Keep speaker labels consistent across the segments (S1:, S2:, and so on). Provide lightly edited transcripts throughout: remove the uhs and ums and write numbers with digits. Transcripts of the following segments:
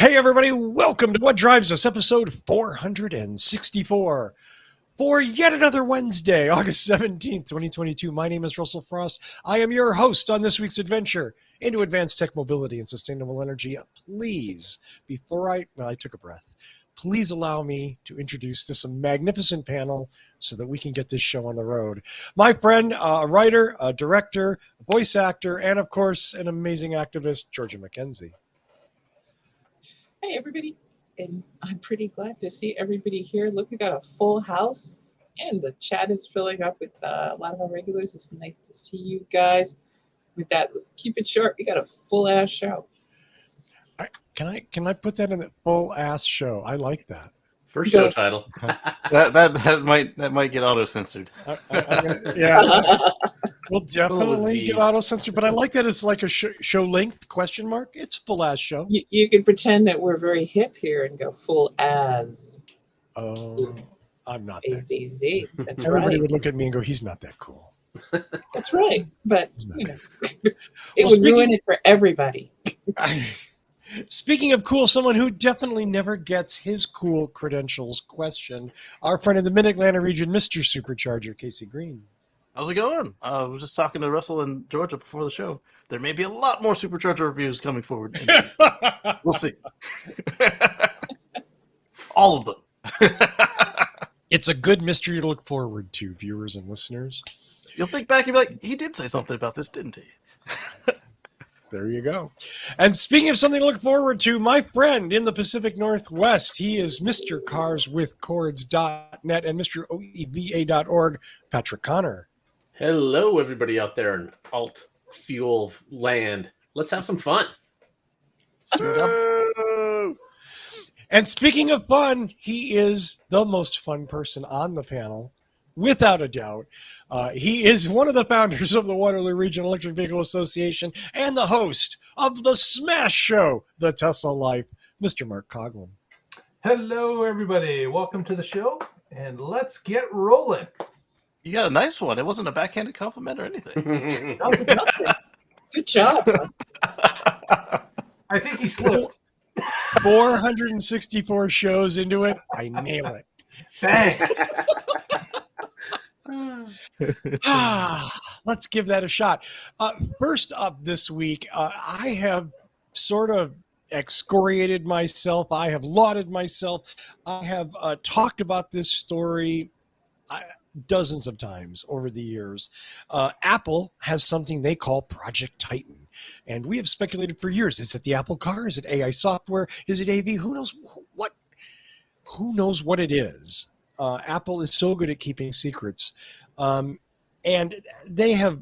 S1: Hey, everybody, welcome to What Drives Us, episode 464. For yet another Wednesday, August 17th, 2022. My name is Russell Frost. I am your host on this week's adventure into advanced tech mobility and sustainable energy. Please, before I took a breath, please allow me to introduce this magnificent panel so that we can get this show on the road. My friend, a writer, a director, a voice actor, and of course, an amazing activist, Georgia McKenzie.
S2: Hey, everybody. And I'm pretty glad to see everybody here. Look, we got a full house, and the chat is filling up with a lot of our regulars. It's nice to see you guys. With that, let's keep it short. We got a full-ass show.
S1: Can I put that in the full-ass show? I like that.
S3: First show title.
S4: that might get auto-censored.
S1: Yeah. We'll definitely get auto-censored, but I like that as like a show length question mark. It's full-ass show.
S2: You can pretend that we're very hip here and go full-as.
S1: Oh, I'm not that
S2: AZZ. That's
S1: Everybody
S2: right.
S1: would look at me and go, he's not that cool.
S2: That's right. But, you know, it
S1: Well,
S2: would ruin it for everybody.
S1: Speaking of cool, someone who definitely never gets his cool credentials questioned, our friend in the Mid-Atlantic region, Mr. Supercharger, Casey Green.
S4: How's it going? I was just talking to Russell and Georgia before the show. There may be a lot more Supercharger reviews coming forward. We'll see. All of them.
S1: It's a good mystery to look forward to, viewers and listeners.
S4: You'll think back and be like, he did say something about this, didn't he?
S1: There you go. And speaking of something to look forward to, my friend in the Pacific Northwest, he is Mr. CarsWithCords.net and Mr. OEVA.org, Patrick Connor.
S3: Hello, everybody out there in alt fuel land. Let's have some fun.
S1: And speaking of fun, he is the most fun person on the panel, without a doubt. He is one of the founders of the Waterloo Regional Electric Vehicle Association and the host of the Smash Show, The Tesla Life, Mr. Mark Coughlin.
S5: Hello, everybody. Welcome to the show, and let's get rolling.
S4: You got a nice one. It wasn't a backhanded compliment or anything.
S2: Good job.
S5: I think he slipped.
S1: 464 shows into it. I nail it.
S5: Bang.
S1: Let's give that a shot. First up this week, I have sort of excoriated myself. I have lauded myself. I have talked about this story dozens of times over the years. Apple has something they call Project Titan. And we have speculated for years. Is it the Apple car? Is it AI software? Is it AV? Who knows what? Who knows what it is? Apple is so good at keeping secrets. And they have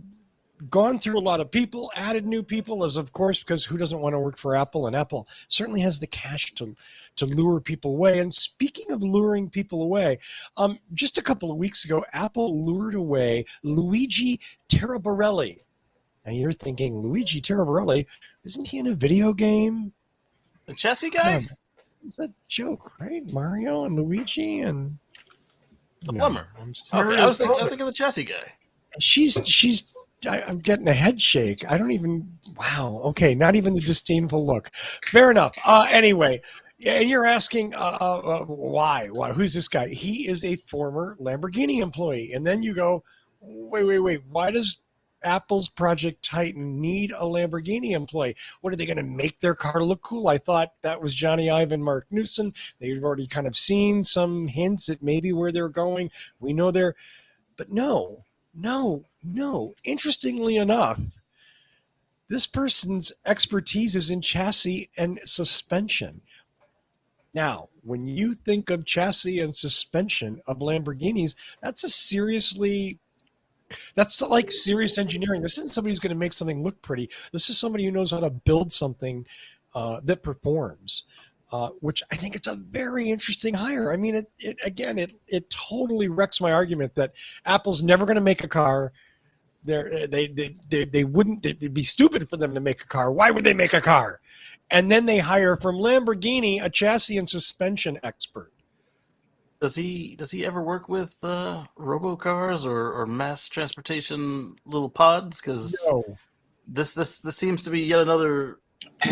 S1: gone through a lot of people, added new people, as of course, because who doesn't want to work for Apple? And Apple certainly has the cash to lure people away. And speaking of luring people away, just a couple of weeks ago, Apple lured away Luigi Terabarelli. And you're thinking, Luigi Terabarelli, isn't he in a video game?
S4: The chassis guy?
S1: It's a joke, right? Mario and Luigi and
S4: the plumber.
S1: I'm sorry.
S4: Okay, I was thinking of the chassis guy.
S1: I'm getting a head shake. I don't even, wow. Okay, not even the disdainful look. Fair enough. Anyway, and you're asking why? Why? Who's this guy? He is a former Lamborghini employee. And then you go, wait. Why does Apple's Project Titan need a Lamborghini employee? What are they going to make their car look cool? I thought that was Johnny Ive and Mark Newson. They've already kind of seen some hints at maybe where they're going. We know they're, but no. Interestingly enough, this person's expertise is in chassis and suspension. Now, when you think of chassis and suspension of Lamborghinis, that's like serious engineering. This isn't somebody who's going to make something look pretty. This is somebody who knows how to build something that performs, which I think it's a very interesting hire. I mean, it totally wrecks my argument that Apple's never going to make a car. They wouldn't. It'd be stupid for them to make a car. Why would they make a car? And then they hire from Lamborghini a chassis and suspension expert.
S4: Does he ever work with robocars or mass transportation little pods? Because
S1: No.
S4: this seems to be yet another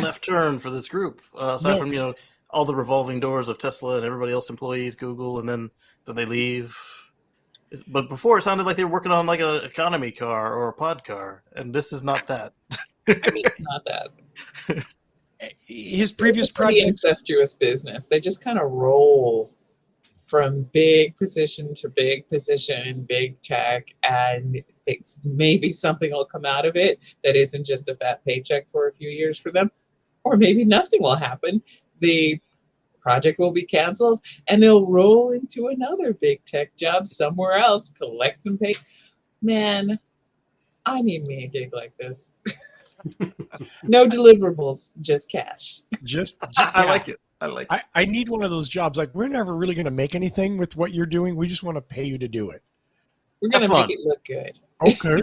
S4: left turn for this group, aside from all the revolving doors of Tesla and everybody else, employees, Google, and then they leave. But before it sounded like they were working on like an economy car or a pod car, and this is not that.
S2: I mean, not that.
S1: His previous
S2: It's a pretty
S1: project.
S2: incestuous business. They just kind of roll from big position to big position, big tech, and maybe something will come out of it that isn't just a fat paycheck for a few years for them, or maybe nothing will happen. The project will be canceled, and they'll roll into another big tech job somewhere else, collect some pay. Man, I need me a gig like this. No deliverables, just cash.
S4: I like it.
S1: I need one of those jobs. Like, we're never really going to make anything with what you're doing. We just want to pay you to do it.
S2: We're going to make it look good.
S1: Okay.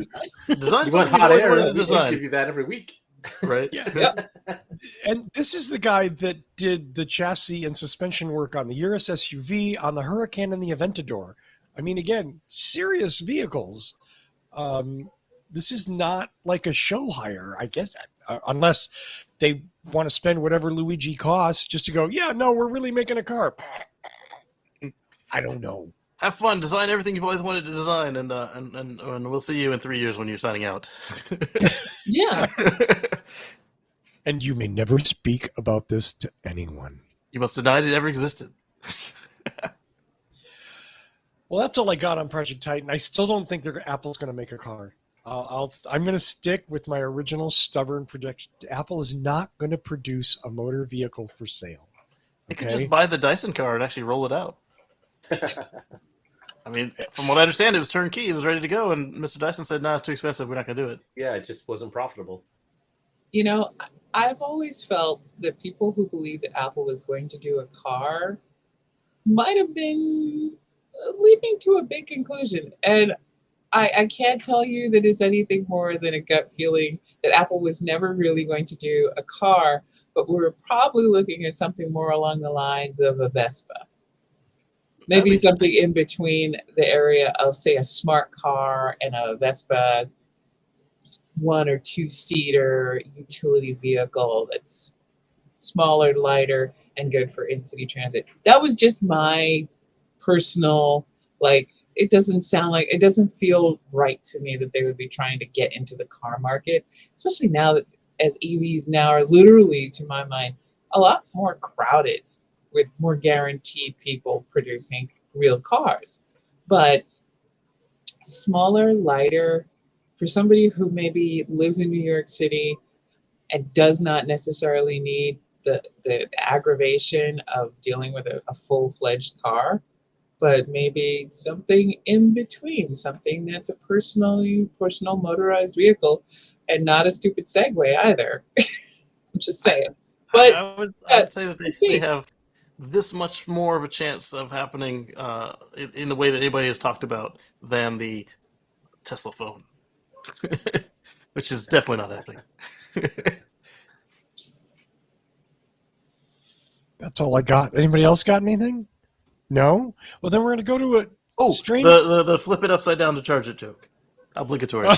S4: Design
S3: You want hot air? We give you that every week.
S4: Right?
S1: Yeah. And this is the guy that did the chassis and suspension work on the Urus SUV, on the Hurricane, and the Aventador. I mean, again, serious vehicles. This is not like a show hire, I guess, unless they want to spend whatever Luigi costs just to go, yeah, no, we're really making a car. I don't know.
S4: Have fun, design everything you've always wanted to design, and we'll see you in 3 years when you're signing out.
S2: Yeah.
S1: And you may never speak about this to anyone.
S4: You must deny it ever existed.
S1: Well, that's all I got on Project Titan. I still don't think Apple's going to make a car. I'm going to stick with my original stubborn prediction. Apple is not going to produce a motor vehicle for sale.
S4: You could just buy the Dyson car and actually roll it out. I mean, from what I understand, it was turnkey. It was ready to go, and Mr. Dyson said, "No, it's too expensive. We're not going to do it."
S3: Yeah, it just wasn't profitable.
S2: You know, I've always felt that people who believed that Apple was going to do a car might have been leaping to a big conclusion. And I can't tell you that it's anything more than a gut feeling that Apple was never really going to do a car, but we were probably looking at something more along the lines of a Vespa. Maybe something in between the area of, say, a smart car and a Vespa, 1 or 2 seater utility vehicle that's smaller, lighter, and good for in-city transit. That was just my personal, it doesn't feel right to me that they would be trying to get into the car market, especially now that as EVs now are literally, to my mind, a lot more crowded with more guaranteed people producing real cars. But smaller, lighter, for somebody who maybe lives in New York City and does not necessarily need the aggravation of dealing with a full-fledged car, but maybe something in between, something that's a personal motorized vehicle and not a stupid Segway either. I'm just saying. But
S4: I would say that they have this much more of a chance of happening in the way that anybody has talked about than the Tesla phone, which is definitely not happening.
S1: That's all I got. Anybody else got anything? No? Well, then we're going to go to a strange...
S4: the flip it upside down to charge it joke. Obligatory.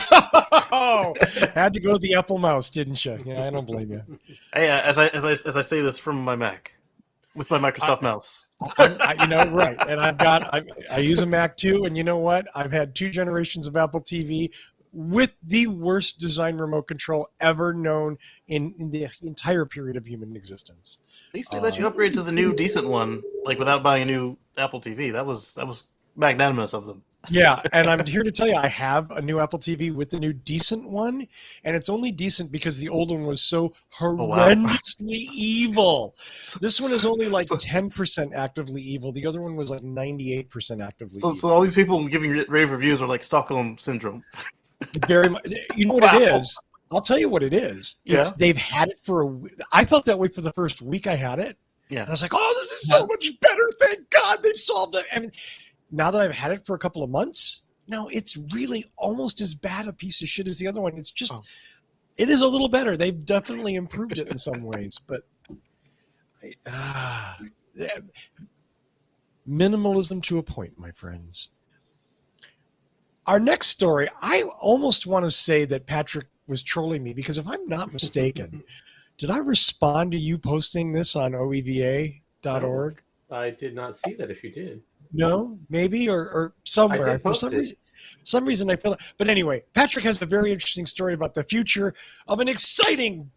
S1: Oh, had to go to the Apple mouse, didn't you? Yeah, I don't blame you.
S4: Hey, as I say this from my Mac, with my Microsoft mouse.
S1: Right. And I use a Mac too, and you know what? I've had 2 generations of Apple TV with the worst design remote control ever known in the entire period of human existence.
S4: At least they let you upgrade to the new decent one, without buying a new Apple TV. That was magnanimous of them.
S1: Yeah, and I'm here to tell you, I have a new Apple TV with the new decent one, and it's only decent because the old one was so horrendously evil. This one is only 10% actively evil. The other one was 98% actively evil.
S4: So all these people giving rave reviews are like Stockholm Syndrome.
S1: Very much. You know what it is? I'll tell you what it is. They've had it for a week. I felt that way for the first week I had it.
S4: Yeah.
S1: And I was like, oh, this is so much better. Thank God they've solved it. I mean, now that I've had it for a couple of months, no, it's really almost as bad a piece of shit as the other one. It's just, it is a little better. They've definitely improved it in some ways, but minimalism to a point, my friends. Our next story, I almost want to say that Patrick was trolling me because if I'm not mistaken, Did I respond to you posting this on oeva.org?
S3: I did not see that if you did.
S1: No, maybe or
S3: I
S1: somewhere.
S3: did post it.
S1: Some reason I feel it. But anyway, Patrick has a very interesting story about the future of an exciting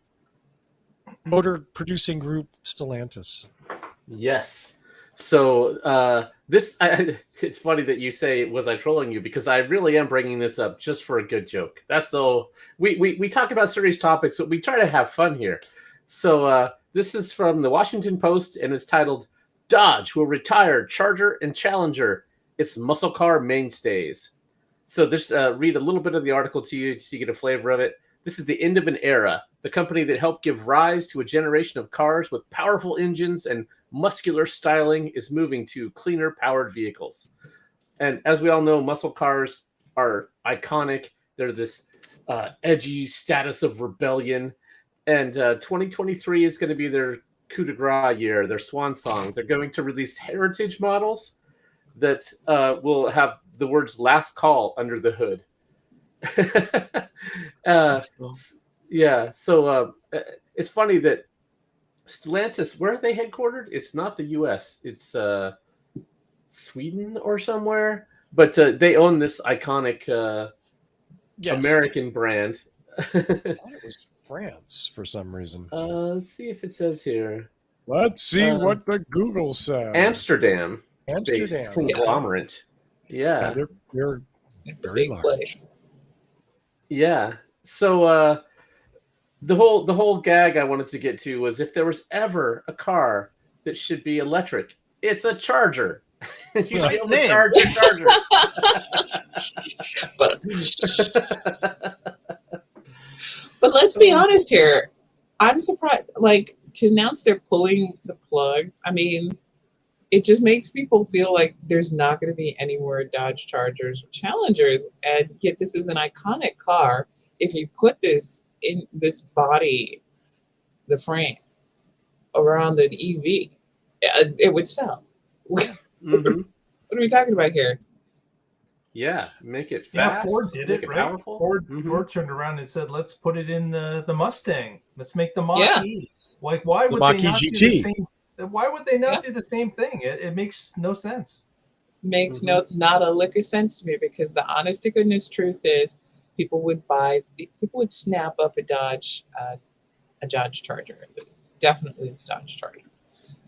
S1: motor producing group, Stellantis.
S3: Yes. So it's funny that you say, was I trolling you? Because I really am bringing this up just for a good joke. That's we talk about serious topics, but we try to have fun here. So this is from the Washington Post, and it's titled, Dodge will retire Charger and Challenger, its muscle car mainstays. So just read a little bit of the article to you so you get a flavor of it. This is the end of an era. The company that helped give rise to a generation of cars with powerful engines and muscular styling is moving to cleaner powered vehicles. And as we all know, muscle cars are iconic. They're this edgy status of rebellion. And 2023 is going to be their coup de grace year, their swan song. They're going to release heritage models that will have the words "last call" under the hood.
S4: Cool.
S3: Yeah, so it's funny that Stellantis, where are they headquartered? It's not the U.S. It's Sweden or somewhere. But they own this iconic American brand.
S1: I thought it was France for some reason.
S3: Let's see if it says here.
S1: Let's see what the Google says.
S3: Amsterdam.
S1: Amsterdam.
S3: Based conglomerate. Yeah.
S1: They're
S2: It's a
S1: very
S2: big
S1: large.
S2: place.
S3: Yeah. So the whole gag I wanted to get to was, if there was ever a car that should be electric, it's a Charger. You should be able to charge your Charger.
S2: But let's be honest here. I'm surprised, like, to announce they're pulling the plug. I mean, it just makes people feel like there's not going to be any more Dodge Chargers or Challengers. And yet this is an iconic car. If you put this in this body, the frame, around an EV, it would sell.
S3: Mm-hmm.
S2: What are we talking about here?
S3: Yeah, make it fast.
S5: Yeah, Ford did
S3: make
S5: it, right?
S3: powerful.
S5: Ford turned around and said, "Let's put it in the Mustang. Let's make the Mach-E." Like, why
S1: The
S5: would
S1: Mach-E
S5: they not
S1: GT.
S5: do the same? Why would they not do the same thing? It makes no sense.
S2: Makes not a lick of sense to me, because the honest to goodness truth is people would snap up a Dodge Charger, at least. Definitely the Dodge Charger.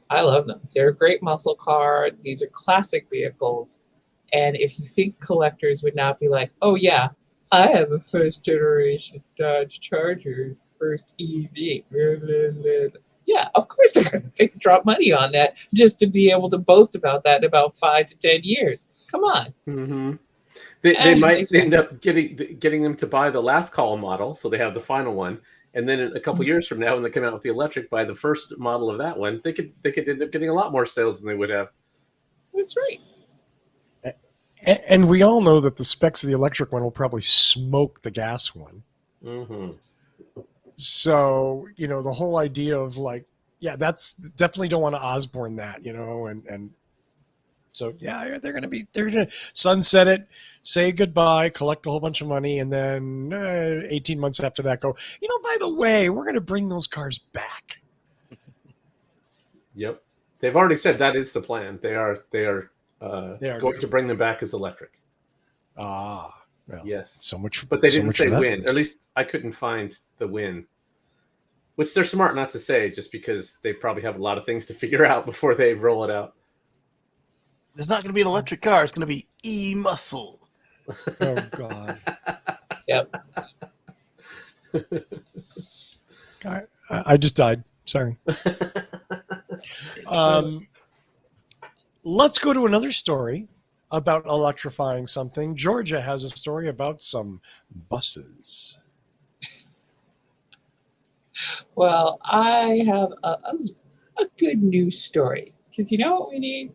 S2: I love them. They're a great muscle car. These are classic vehicles. And if you think collectors would not be like, oh yeah, I have a first generation Dodge Charger, first EV. Yeah, of course they're going to drop money on that just to be able to boast about that in about 5 to 10 years. Come on.
S3: Mm-hmm. They might end up getting them to buy the last call model, so they have the final one, and then a couple years from now, when they come out with the electric, buy the first model of that one. They could end up getting a lot more sales than they would have.
S2: That's right.
S1: And we all know that the specs of the electric one will probably smoke the gas one.
S3: Mm-hmm.
S1: So, the whole idea of like, yeah, that's definitely don't want to Osborne that, and so, yeah, they're going to sunset it, say goodbye, collect a whole bunch of money, and then 18 months after that go, by the way, we're going to bring those cars back.
S3: Yep. They've already said that is the plan. They are going to bring them back as electric.
S1: Well,
S3: yes.
S1: So much.
S3: But they didn't
S1: so
S3: say when. Or at least I couldn't find the when. Which they're smart not to say, just because they probably have a lot of things to figure out before they roll it out.
S4: There's not going to be an electric car. It's going to be e-muscle.
S1: Oh, God.
S2: Yep.
S1: I just died. Sorry. Let's go to another story about electrifying something. Georgia has a story about some buses.
S2: Well, I have a good news story, because you know what we need?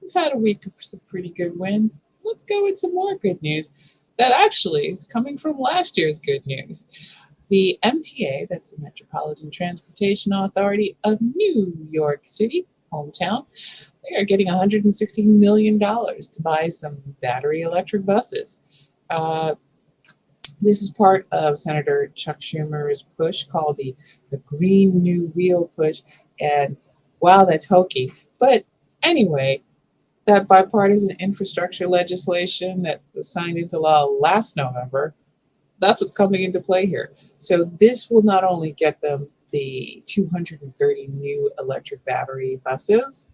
S2: We've had a week of some pretty good wins. Let's go with some more good news that actually is coming from last year's good news. The MTA, that's the Metropolitan Transportation Authority of New York City, hometown, they are getting $160 million to buy some battery electric buses. This is part of Senator Chuck Schumer's push called the Green New Deal push. And wow, that's hokey. But anyway, that bipartisan infrastructure legislation that was signed into law last November, that's what's coming into play here. So this will not only get them the 230 new electric battery buses,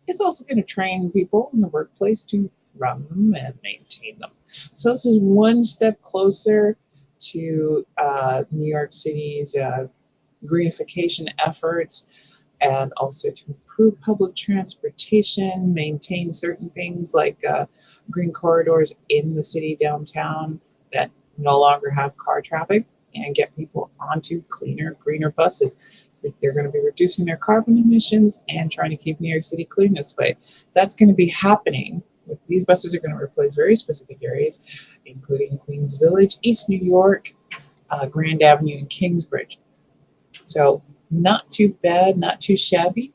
S2: it's also going to train people in the workplace to run them and maintain them. So this is one step closer to New York City's greenification efforts, and also to improve public transportation, maintain certain things like green corridors in the city downtown that no longer have car traffic, and get people onto cleaner, greener buses. They're going to be reducing their carbon emissions and trying to keep New York City clean this way. That's going to be happening. These buses are going to replace very specific areas, including Queens Village, East New York, Grand Avenue, and Kingsbridge. So not too bad, not too shabby.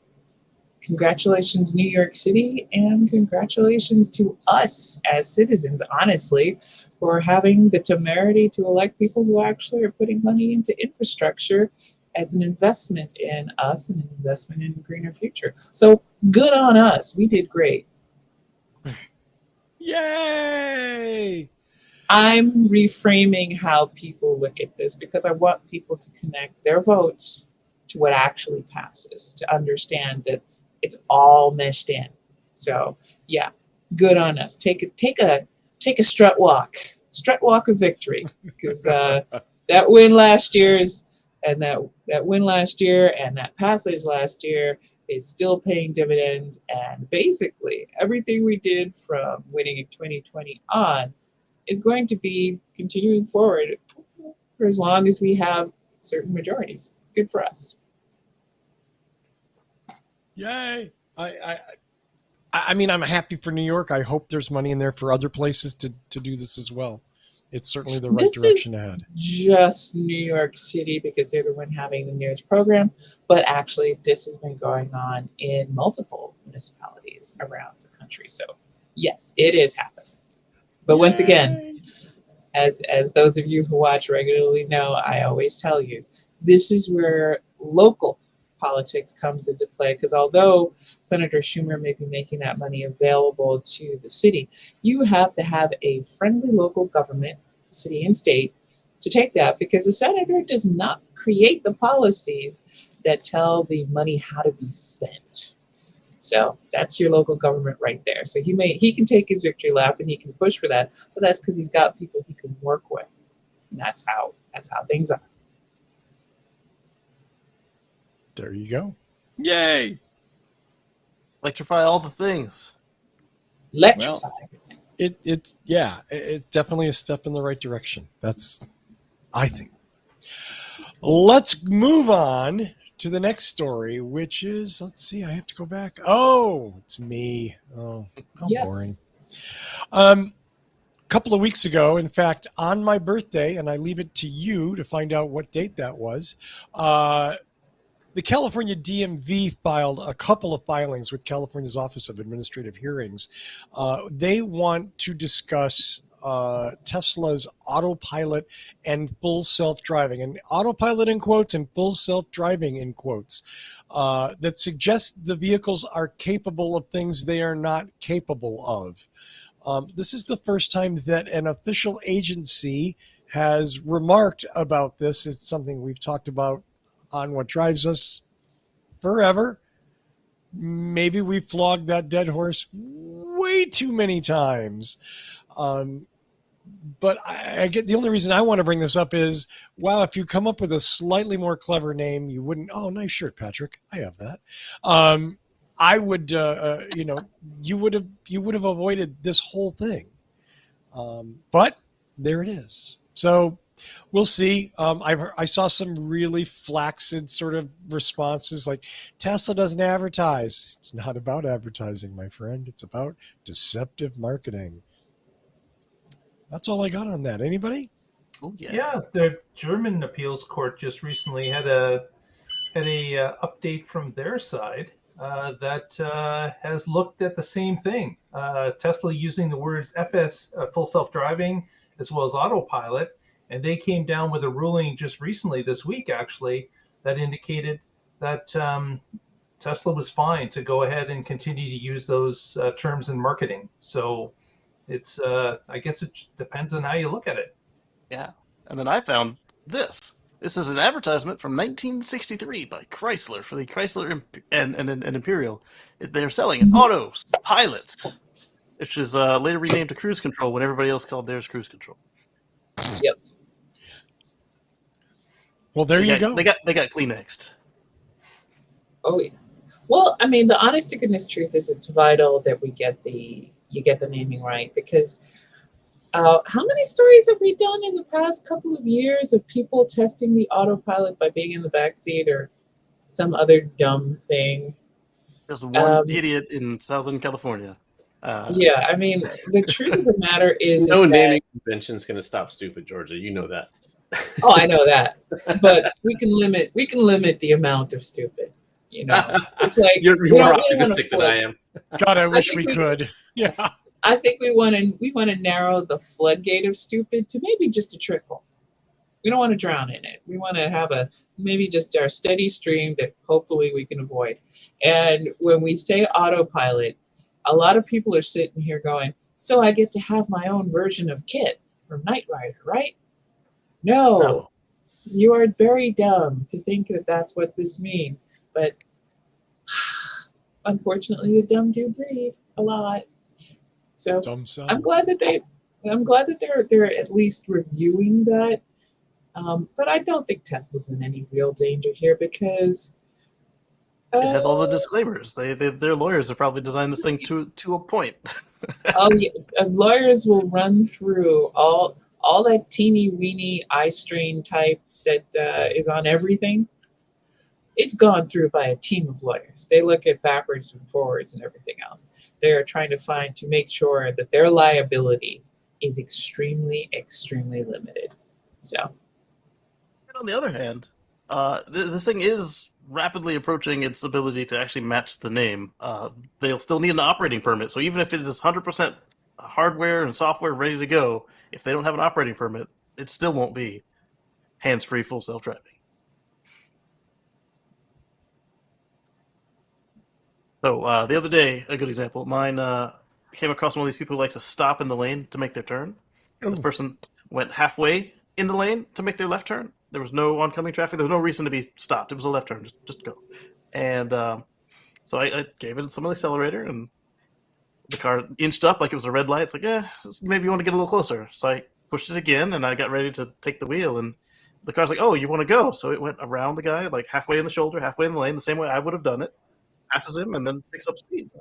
S2: Congratulations, New York City, and congratulations to us as citizens, honestly, for having the temerity to elect people who actually are putting money into infrastructure as an investment in us and an investment in a greener future. So good on us. We did great.
S1: Yay!
S2: I'm reframing how people look at this because I want people to connect their votes to what actually passes, to understand that it's all meshed in. So yeah, good on us. Take a strut walk of victory, because that win last year's and that win last year and that passage last year is still paying dividends, and basically everything we did from winning in 2020 on is going to be continuing forward for as long as we have certain majorities. Good for us.
S1: Yay! I mean, I'm happy for New York. I hope there's money in there for other places to do this as well. It's certainly the right direction ahead.
S2: Just New York City because they're the one having the newest program, but actually this has been going on in multiple municipalities around the country. So yes, it is happening. But once again, as those of you who watch regularly know, I always tell you, this is where local politics comes into play, because although Senator Schumer may be making that money available to the city, you have to have a friendly local government, city and state, to take that, because the senator does not create the policies that tell the money how to be spent. So that's your local government right there. So he can take his victory lap and he can push for that, but that's because he's got people he can work with. And that's how things are.
S1: There you go. Yay!
S4: Electrify all the things.
S2: Electrify.
S1: Well, it's definitely a step in the right direction. That's, I think. Let's move on to the next story, which is, let's see, I have to go back. Oh, it's me. Oh, how boring. A couple of weeks ago, in fact, on my birthday, and I leave it to you to find out what date that was, the California DMV filed a couple of filings with California's Office of Administrative Hearings. They want to discuss Tesla's autopilot and full self-driving, and autopilot in quotes and full self-driving in quotes, that suggests the vehicles are capable of things they are not capable of. This is the first time that an official agency has remarked about this. It's something we've talked about on What Drives Us forever. Maybe we flogged that dead horse way too many times. But I get the only reason I want to bring this up is, wow, if you come up with a slightly more clever name, you wouldn't. Oh, nice shirt, Patrick. I have that. I would, you would have avoided this whole thing. But there it is. So we'll see. I saw some really flaccid sort of responses like, Tesla doesn't advertise. It's not about advertising, my friend. It's about deceptive marketing. That's all I got on that. Anybody?
S4: Oh yeah.
S5: Yeah, the German appeals court just recently had a update from their side that has looked at the same thing. Tesla using the words FS, full self-driving, as well as autopilot, And they came down with a ruling just recently this week, actually, that indicated that Tesla was fine to go ahead and continue to use those terms in marketing. So it's, I guess it depends on how you look at it.
S4: Yeah. And then I found this. This is an advertisement from 1963 by Chrysler for the Chrysler and Imperial. They're selling auto pilots, which is later renamed to cruise control when everybody else called theirs cruise control.
S2: Yep.
S1: Well, there you go.
S4: They got Kleenexed.
S2: Oh yeah. Well, I mean, the honest to goodness truth is it's vital that you get the naming right, because how many stories have we done in the past couple of years of people testing the autopilot by being in the backseat or some other dumb thing?
S4: There's one idiot in Southern California.
S2: Yeah, I mean, the truth of the matter is
S3: no
S2: that,
S3: naming convention is going to stop stupid, Georgia. You know that.
S2: Oh, I know that, but we can limit the amount of stupid. You know, it's like
S3: you're more optimistic than I am.
S1: God, I wish we could. Yeah.
S2: I think we want to narrow the floodgate of stupid to maybe just a trickle. We don't want to drown in it. We want to have maybe just our steady stream that hopefully we can avoid. And when we say autopilot, a lot of people are sitting here going, so I get to have my own version of Kit from Knight Rider, right? No, you are very dumb to think that that's what this means. But unfortunately, the dumb do breed a lot. So I'm glad that they're at least reviewing that. But I don't think Tesla's in any real danger here because
S4: it has all the disclaimers. Their lawyers have probably designed this thing to a point.
S2: Oh yeah, lawyers will run through all that teeny weeny eye strain type that is on everything. It's gone through by a team of lawyers. They look at backwards and forwards and everything else. They're trying to make sure that their liability is extremely, extremely limited. So,
S4: and on the other hand, this thing is rapidly approaching its ability to actually match the name. They'll still need an operating permit. So even if it is 100% hardware and software ready to go, if they don't have an operating permit, it still won't be hands-free full self-driving. So the other day, a good example, mine came across one of these people who likes to stop in the lane to make their turn. This person went halfway in the lane to make their left turn. There was no oncoming traffic. There was no reason to be stopped. It was a left turn. Just go. And so I gave it some of the accelerator, and the car inched up like it was a red light. It's like, maybe you want to get a little closer. So I pushed it again, and I got ready to take the wheel, and the car's like, oh, you want to go? So it went around the guy, like halfway in the shoulder, halfway in the lane, the same way I would have done it. Passes him and then picks up speed.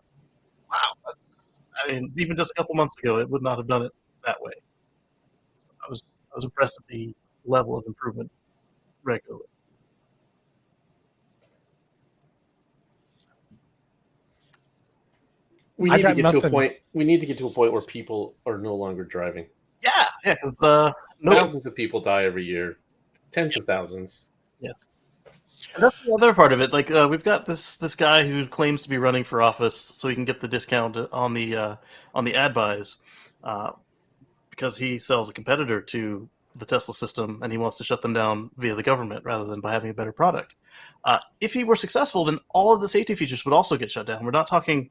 S4: Wow. I mean, even just a couple months ago, it would not have done it that way. So I was impressed at the level of improvement regularly.
S3: We need to get to a point. We need to get to a point where people are no longer driving.
S4: Yeah, because
S3: thousands of people die every year, tens of thousands.
S4: Yeah. And that's the other part of it. Like we've got this guy who claims to be running for office so he can get the discount on the ad buys because he sells a competitor to the Tesla system and he wants to shut them down via the government rather than by having a better product. If he were successful, then all of the safety features would also get shut down. We're not talking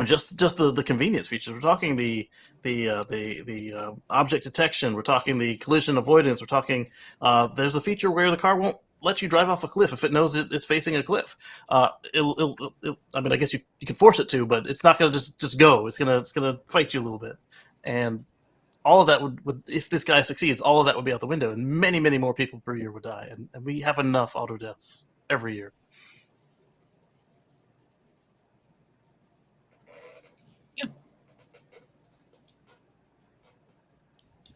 S4: just the convenience features. We're talking the object detection. We're talking the collision avoidance. We're talking there's a feature where the car won't let you drive off a cliff if it knows it's facing a cliff. I mean, I guess you can force it to, but it's not going to just go. It's gonna fight you a little bit, and all of that would if this guy succeeds, all of that would be out the window, and many more people per year would die, and we have enough auto deaths every year.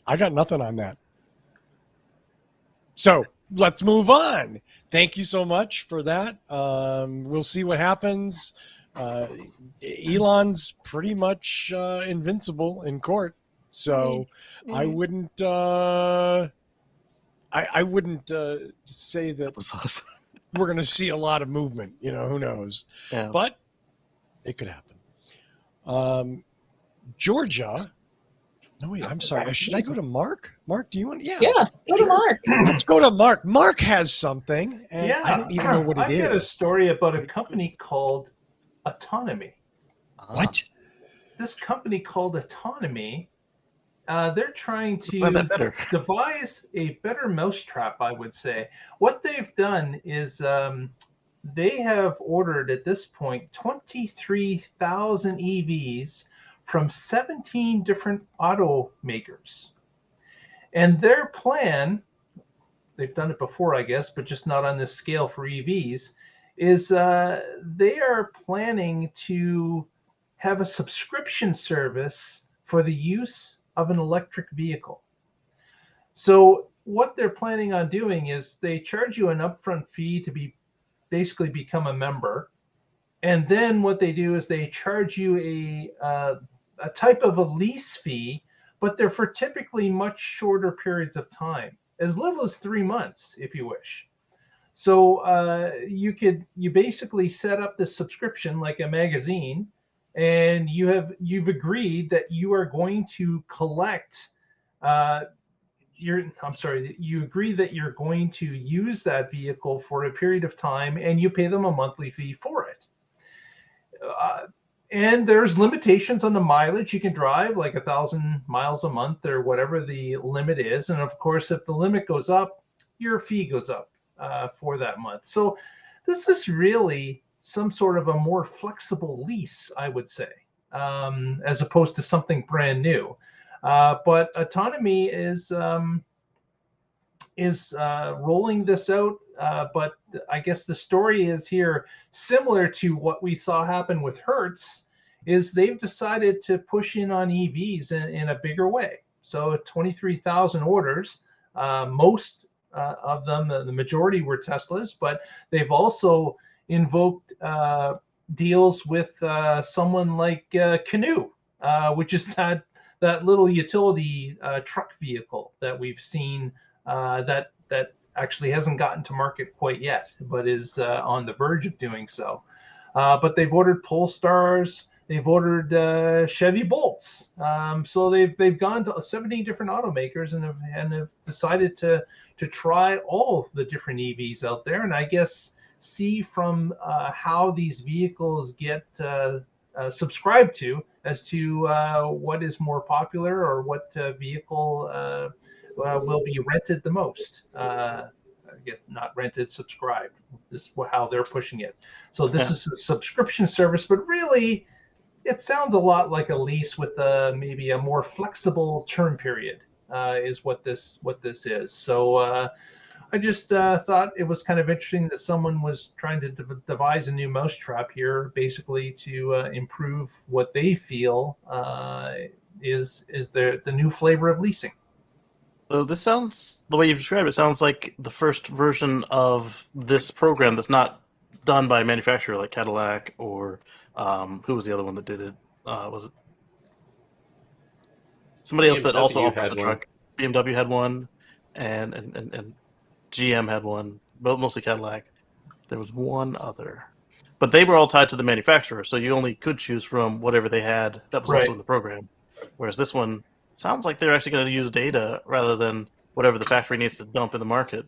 S1: I got nothing on that. So let's move on. Thank you so much for that. We'll see what happens. Elon's pretty much invincible in court, so I wouldn't. I wouldn't say that we're going to see a lot of movement. You know, who knows?
S4: Yeah.
S1: But it could happen. Georgia No, wait, I'm sorry. Should I go to Mark? Mark, do you want? Yeah.
S2: Yeah, go to Mark.
S1: Let's go to Mark. Mark has something, and
S5: Yeah,
S1: I don't even know what it
S5: I've got a
S1: is.
S5: story about a company called Autonomy.
S1: What?
S5: This company called Autonomy, they're trying
S4: Find
S5: to
S4: that better.
S5: devise a better mousetrap, I would say. What they've done is they have ordered at this point 23,000 EVs from 17 different automakers. And their plan, they've done it before, I guess, but just not on this scale for EVs, is they are planning to have a subscription service for the use of an electric vehicle. So what they're planning on doing is they charge you an upfront fee to basically become a member. And then what they do is they charge you a type of a lease fee, but they're for typically much shorter periods of time, as little as 3 months, if you wish. So you basically set up this subscription like a magazine, and you've agreed that you are going to collect you agree that you're going to use that vehicle for a period of time, and you pay them a monthly fee for it. And there's limitations on the mileage you can drive, like 1,000 miles a month or whatever the limit is. And of course, if the limit goes up, your fee goes up for that month. So this is really some sort of a more flexible lease, I would say, as opposed to something brand new. But Autonomy is rolling this out. But I guess the story is here, similar to what we saw happen with Hertz, is they've decided to push in on EVs in a bigger way. So 23,000 orders, most of them, the majority were Teslas, but they've also invoked deals with someone like Canoe, which is that little utility truck vehicle that we've seen that actually hasn't gotten to market quite yet, but is on the verge of doing so. But they've ordered Polestars, they've ordered Chevy Bolts. So they've gone to 17 different automakers and have decided to try all of the different EVs out there, and I guess see from how these vehicles get subscribed to as to what is more popular or what vehicle will be rented the most. I guess not rented, subscribed. This is how they're pushing it. So this is a subscription service, but really it sounds a lot like a lease with maybe a more flexible term period is what this is. So I just thought it was kind of interesting that someone was trying to devise a new mousetrap here, basically to improve what they feel is the new flavor of leasing.
S4: So this sounds, the way you've described it, sounds like the first version of this program that's not done by a manufacturer like Cadillac or who was the other one that did it? Was it somebody else that also offers a truck? BMW had one, and GM had one, but mostly Cadillac. There was one other, but they were all tied to the manufacturer, so you only could choose from whatever they had that was also in the program. Whereas this one sounds like they're actually going to use data rather than whatever the factory needs to dump in the market.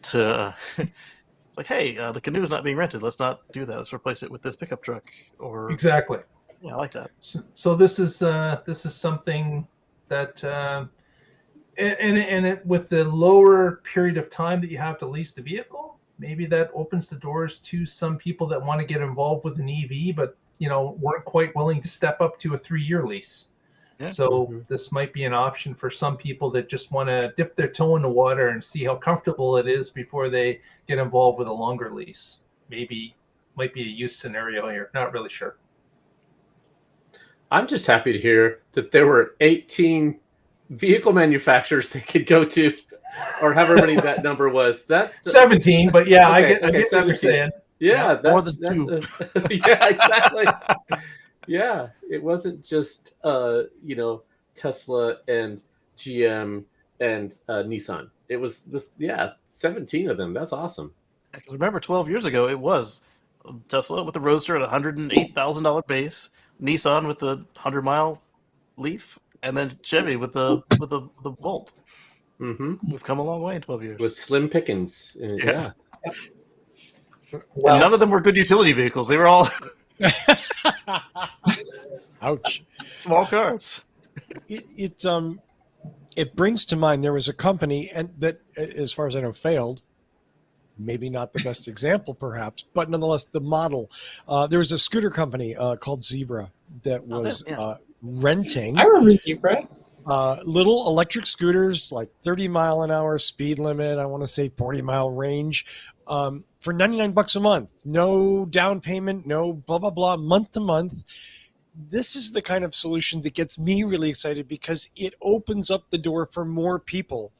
S4: To it's like, hey, the Canoe is not being rented. Let's not do that. Let's replace it with this pickup truck. Or
S5: exactly.
S4: Yeah, I like that.
S5: So this is something that, and it, with the lower period of time that you have to lease the vehicle, maybe that opens the doors to some people that want to get involved with an EV, but weren't quite willing to step up to a 3-year lease. Yeah. So this might be an option for some people that just want to dip their toe in the water and see how comfortable it is before they get involved with a longer lease. Maybe might be a use scenario here. Not really sure.
S3: I'm just happy to hear that there were 18 vehicle manufacturers they could go to, or however many that number was. That
S5: 17, but yeah,
S3: okay,
S5: I get what you're saying.
S3: Yeah,
S4: more than 2.
S3: Yeah, exactly. Yeah, it wasn't just Tesla and GM and Nissan. It was 17 of them. That's awesome.
S4: Remember, 12 years ago, it was Tesla with the Roadster at $108,000 base, Nissan with the 100-mile Leaf, and then Chevy with the Volt.
S3: Mm-hmm.
S4: We've come a long way in 12 years.
S3: With slim pickings. Yeah.
S2: Well,
S4: And none of them were good utility vehicles. They were all
S1: Ouch.
S4: small cars.
S1: It brings to mind there was a company and that, as far as I know, failed. Maybe not the best example, perhaps, but nonetheless, the model. There was a scooter company called Zebra that was renting
S2: I remember Zebra.
S1: little electric scooters, like 30-mile-an-hour speed limit. I want to say 40-mile range, for $99 a month. No down payment, no blah blah blah, month to month. This is the kind of solution that gets me really excited because it opens up the door for more people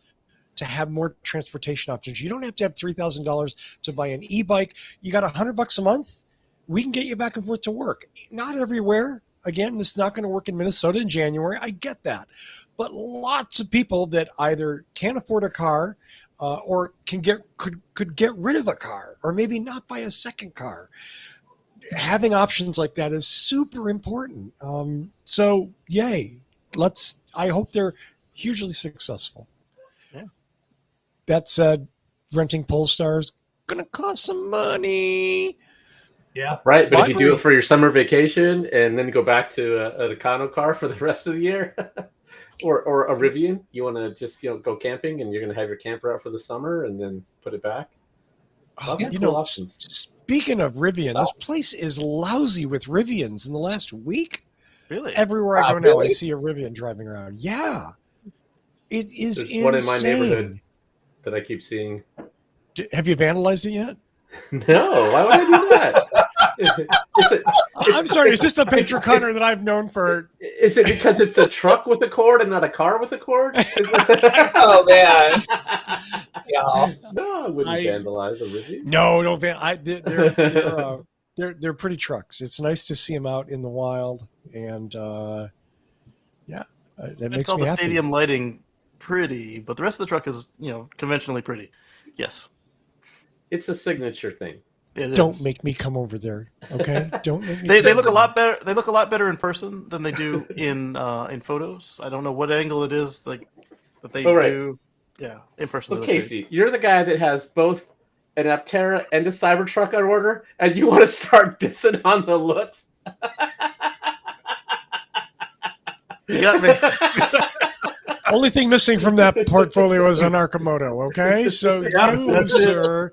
S1: to have more transportation options. You don't have to have $3,000 to buy an e-bike. You got $100 a month. We can get you back and forth to work. Not everywhere. Again, this is not going to work in Minnesota in January. I get that. But lots of people that either can't afford a car or could get rid of a car or maybe not buy a second car. Having options like that is super important. So yay. I hope they're hugely successful.
S4: Yeah.
S1: That said, renting Polestar is going to cost some money.
S5: Yeah.
S3: Right, but if you do it for your summer vacation and then go back to an Econo car for the rest of the year, or a Rivian, you want to just go camping and you're going to have your camper out for the summer and then put it back.
S1: Speaking of Rivian, this place is lousy with Rivians in the last week.
S4: Really?
S1: Everywhere I go now, I see a Rivian driving around. Yeah. It is
S3: There's
S1: insane.
S3: one in my neighborhood that I keep seeing.
S1: Have you vandalized it yet?
S3: No, why would I do that?
S1: I'm sorry, is this the Patrick Hunter that I've known for?
S3: Is it because it's a truck with a cord and not a car with a cord?
S2: Oh man, yeah.
S3: No, I wouldn't vandalize a Rivian.
S1: No, don't they're pretty trucks. It's nice to see them out in the wild, and that makes me
S4: the
S1: happy.
S4: stadium lighting pretty, but the rest of the truck is conventionally pretty. Yes,
S3: it's a signature thing.
S1: Don't make me come over there, okay? Don't make me.
S4: They look a lot better. They look a lot better in person than they do in photos. I don't know what angle it is that they do. Yeah, in person.
S3: So Casey, you're the guy that has both an Aptera and a Cybertruck on order, and you want to start dissing on the looks.
S4: You got me.
S1: Only thing missing from that portfolio is an Arcimoto. Okay, so you, sir.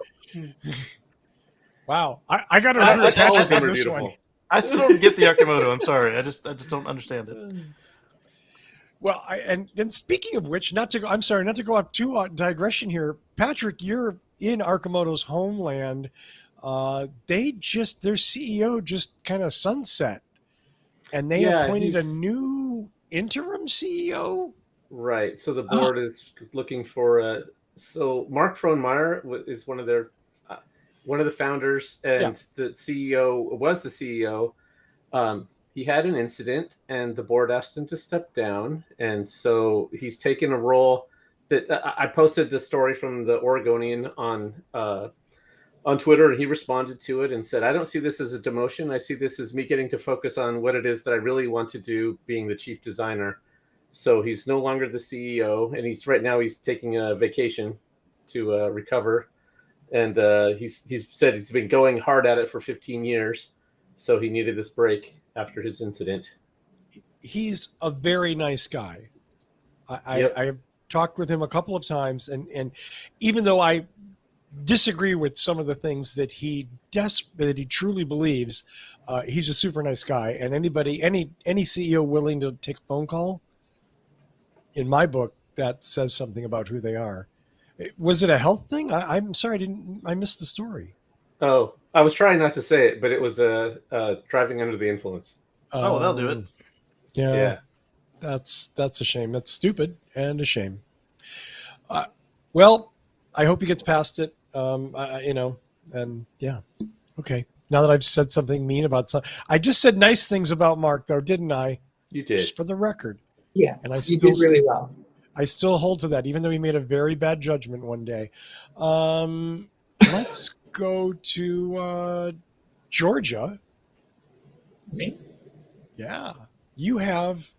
S1: Wow, I got to agree with Patrick on this one.
S4: I still don't get the Arcimoto. I'm sorry. I just don't understand it.
S1: Well, and speaking of which, not to go off too digression here, Patrick, you're in Arcimoto's homeland. Their CEO just kind of sunset, and they appointed a new interim CEO.
S3: Right. So the board is looking for so Mark Frohnmeyer is one of the founders, and the CEO was the CEO. He had an incident, and the board asked him to step down, and so he's taken a role that I posted the story from the Oregonian on Twitter, and he responded to it and said, "I don't see this as a demotion. I see this as me getting to focus on what it is that I really want to do, being the chief designer." So he's no longer the CEO, and he's taking a vacation to recover. And he's said he's been going hard at it for 15 years, so he needed this break after his incident.
S1: He's a very nice guy. I have talked with him a couple of times, and even though I disagree with some of the things that he truly believes, he's a super nice guy. And any CEO willing to take a phone call, in my book, that says something about who they are. Was it a health thing? I'm sorry, I missed the story.
S3: Oh, I was trying not to say it, but it was driving under the influence.
S4: Oh, they'll do it.
S1: Yeah. That's a shame. That's stupid and a shame. Well, I hope he gets past it. And yeah. Okay. Now that I've said something mean about I just said nice things about Mark, though, didn't I?
S3: You did.
S1: Just for the record.
S2: Yes,
S1: and
S2: you did really well.
S1: I still hold to that, even though he made a very bad judgment one day. Let's go to Georgia.
S2: Me?
S1: Yeah. You have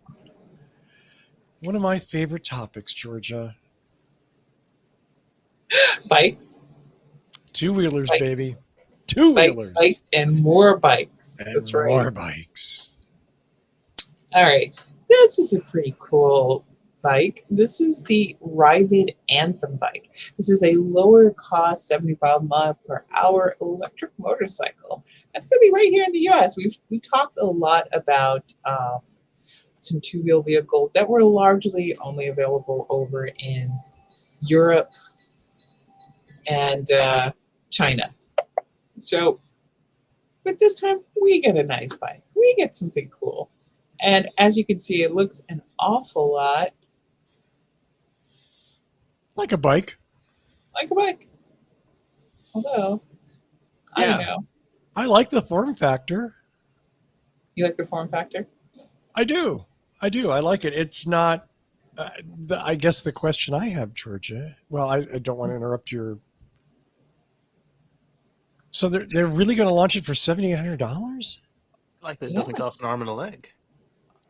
S1: One of my favorite topics, Georgia.
S2: Bikes.
S1: Two-wheelers,
S2: Bikes.
S1: baby. Two-wheelers.
S2: Bikes and more bikes.
S1: And
S2: That's
S1: more
S2: right.
S1: bikes.
S2: All right. This is a pretty cool bike. This is the Ryvid Anthem bike. This is a lower cost 75 mile per hour electric motorcycle. That's going to be right here in the US. We talked a lot about some two-wheel vehicles that were largely only available over in Europe and China. So, but this time we get a nice bike. We get something cool. And as you can see, it looks an awful lot
S1: Like a bike.
S2: like a bike. Although, I don't
S1: Yeah.
S2: know.
S1: I like the form factor.
S2: You like the form factor?
S1: I do. I like it. It's not, I guess the question I have, Georgia, well, I don't want to interrupt your. So they're really going to launch it for $7,800?
S4: Like that
S2: Yeah.
S4: doesn't cost an arm and a leg.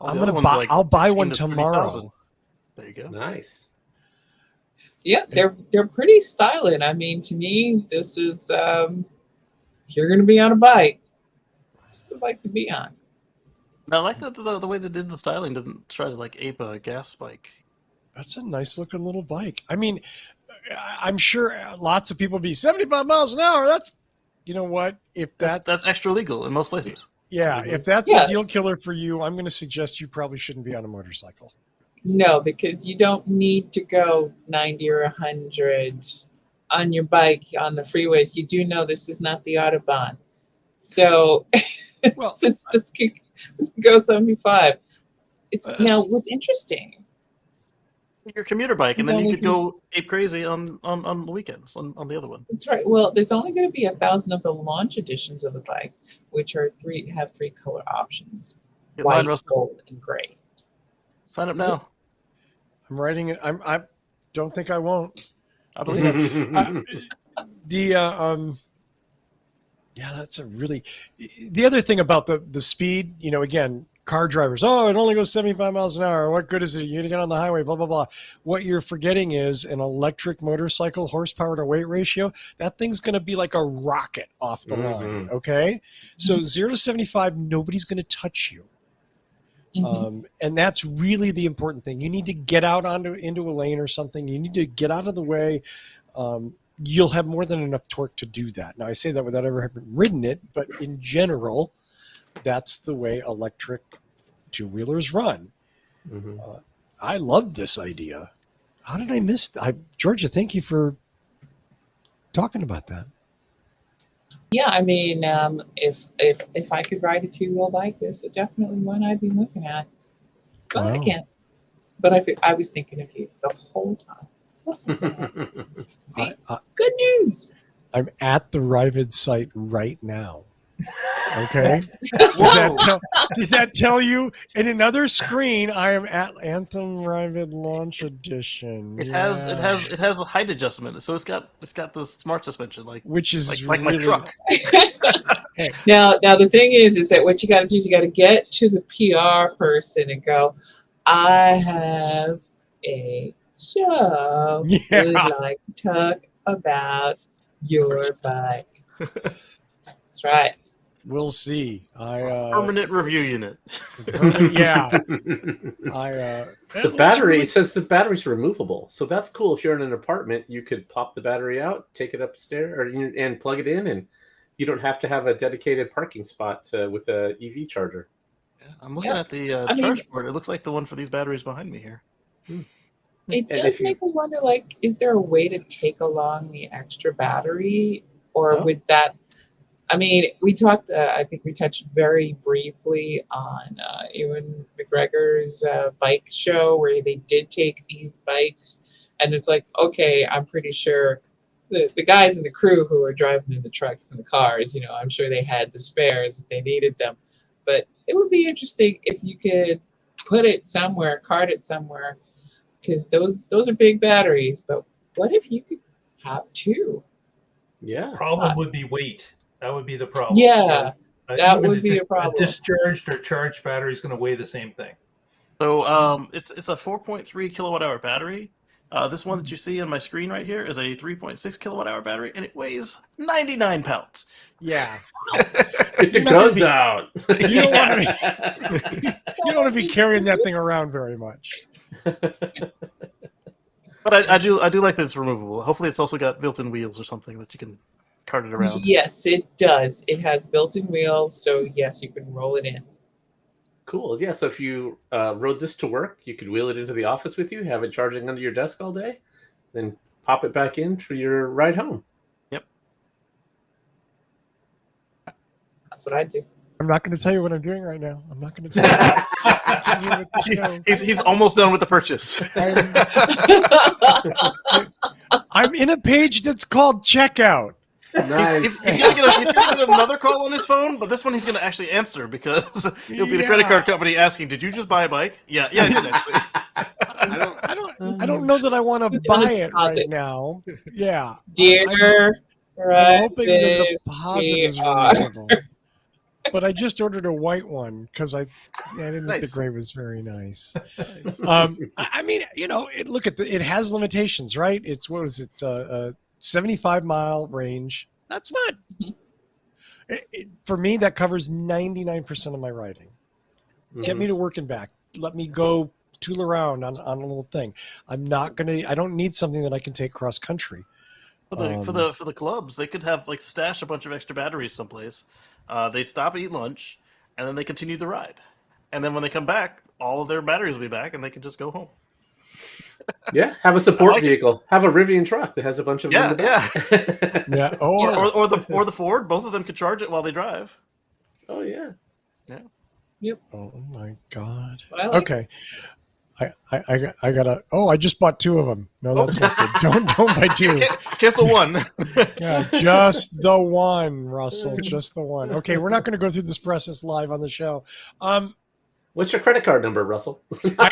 S4: All
S1: I'm
S4: the
S1: going
S4: other
S1: to
S4: ones
S1: buy,
S4: are like
S1: I'll buy
S4: 15
S1: one
S4: to
S1: tomorrow.
S4: 30,000. There you go.
S3: Nice.
S2: Yeah, they're pretty styling. I mean, to me, this is if you're going to be on a bike, it's the bike to be on.
S4: Now, I like that the way they did the styling didn't try to like ape a gas bike.
S1: That's a nice looking little bike. I mean, I'm sure lots of people be 75 miles an hour. That's, you know what? If
S4: That's extra legal in most places.
S1: yeah, if that's
S2: Yeah.
S1: a deal killer for you, I'm going to suggest you probably shouldn't be on a motorcycle.
S2: No, because you don't need to go 90 or 100 on your bike on the freeways. You do know this is not the Autobahn. So
S1: Well,
S2: since this can go 75. It's
S1: Uh,
S2: now what's interesting.
S4: Your commuter bike, and
S2: It's
S4: then you
S2: only
S4: could go ape crazy on the weekends on the other one.
S2: That's right. Well, there's only going to be 1,000 of the launch editions of the bike, which are have three color options:
S4: Get
S2: white,
S4: mine, Russell.
S2: gold, and gray.
S4: Sign up now.
S1: I'm writing it. I don't think I won't.
S4: I believe it.
S1: Yeah, that's a really. The other thing about the speed, you know, again, car drivers. Oh, it only goes 75 miles an hour. What good is it? You get on the highway. Blah blah blah. What you're forgetting is an electric motorcycle horsepower to weight ratio. That thing's going to be like a rocket off the line. Okay, so 0 to 75, nobody's going to touch you. And that's really the important thing. You need to get out into a lane or something. You need to get out of the way. You'll have more than enough torque to do that. Now, I say that without ever having ridden it, but in general, that's the way electric two-wheelers run. I love this idea. How did I miss Georgia, thank you for talking about that.
S2: Yeah, I mean, if I could ride a two-wheel bike, this is definitely one I'd be looking at. But I
S1: Wow.
S2: can't. But I was thinking of you the whole time. What's this going on? See, good news.
S1: I'm at the Ryvid site right now. Okay. Does that tell you? In another screen, I am at Anthem Ryvid Launch Edition.
S4: It has a height adjustment, so it's got the smart suspension,
S1: which is
S4: like my
S1: really,
S4: truck.
S1: Hey,
S2: Now the thing is that what you got to do is you got to get to the PR person and go, I have a show.
S1: Yeah.
S2: We'd like to talk about your bike. That's right.
S1: we'll see.
S4: Permanent review unit.
S1: Yeah.
S3: The battery says the battery's removable, so that's cool. If you're in an apartment, you could pop the battery out, take it upstairs, and plug it in, and you don't have to have a dedicated parking spot with a EV charger.
S4: Yeah, I'm looking at the charge board. It looks like the one for these batteries behind me here.
S2: It does make me wonder, is there a way to take along the extra battery, or would that? I mean, we talked. I think we touched very briefly on Ewan McGregor's bike show where they did take these bikes, and it's like, okay, I'm pretty sure the guys in the crew who were driving in the trucks and the cars, I'm sure they had the spares if they needed them, but it would be interesting if you could put it somewhere, cart it somewhere. Because those are big batteries, but what if you could have two?
S3: Yeah.
S5: Problem would be weight. That would be the problem.
S2: Yeah, that
S5: Even
S2: would be a problem.
S5: A discharged or charged battery is going to weigh the same thing.
S4: So it's a 4.3 kilowatt hour battery. This one that you see on my screen right here is a 3.6 kilowatt hour battery, and it weighs 99 pounds.
S1: Yeah.
S3: Get the
S1: You're not gonna
S3: guns
S1: be-
S3: out.
S1: You don't want to be. You don't want to be carrying that thing around very much.
S4: But I do like that it's removable. Hopefully, it's also got built-in wheels or something that you can cart it around.
S2: Yes, it does. It has built-in wheels, so yes, you can roll it in.
S3: Cool. Yeah. So if you rode this to work, you could wheel it into the office with you, have it charging under your desk all day, then pop it back in for your ride home.
S2: That's what I do.
S1: I'm not going to tell you what I'm doing right now. I'm not going to tell you. Let's just continue with the show.
S4: He's almost done with the purchase.
S1: I'm in a page that's called checkout.
S3: Nice.
S4: He's gonna get another call on his phone, but this one he's gonna actually answer because it'll be the credit card company asking, "Did you just buy a bike?" Yeah, I did actually.
S1: I don't know that I want to buy it right
S2: Deposit.
S1: now. Yeah.
S2: Dear
S1: I'm hoping the
S2: Ryvid,
S1: deposit
S2: we
S1: is
S2: are-
S1: reasonable. But I just ordered a white one because I didn't think the
S4: Nice.
S1: gray was very nice. I mean, look at it has limitations, right? It's what was it? 75-mile range. That's not for me. That covers 99% of my riding. Get me to work and back. Let me go tool around on a little thing. I don't need something that I can take cross country.
S4: For the clubs, they could have stash a bunch of extra batteries someplace. They stop and eat lunch, and then they continue the ride. And then when they come back, all of their batteries will be back, and they can just go home.
S3: Yeah, have a support vehicle. Have a Rivian truck that has a bunch of them in the back.
S1: Yeah.
S4: Or the Ford. Both of them could charge it while they drive.
S3: Oh yeah.
S1: Oh my God.
S2: What I like.
S1: Okay. I gotta. Oh, I just bought two of them. No, that's not good. Don't buy two.
S4: Cancel one.
S1: Yeah, just the one, Russell. Just the one. Okay, we're not going to go through this process live on the show.
S3: What's your credit card number, Russell? Why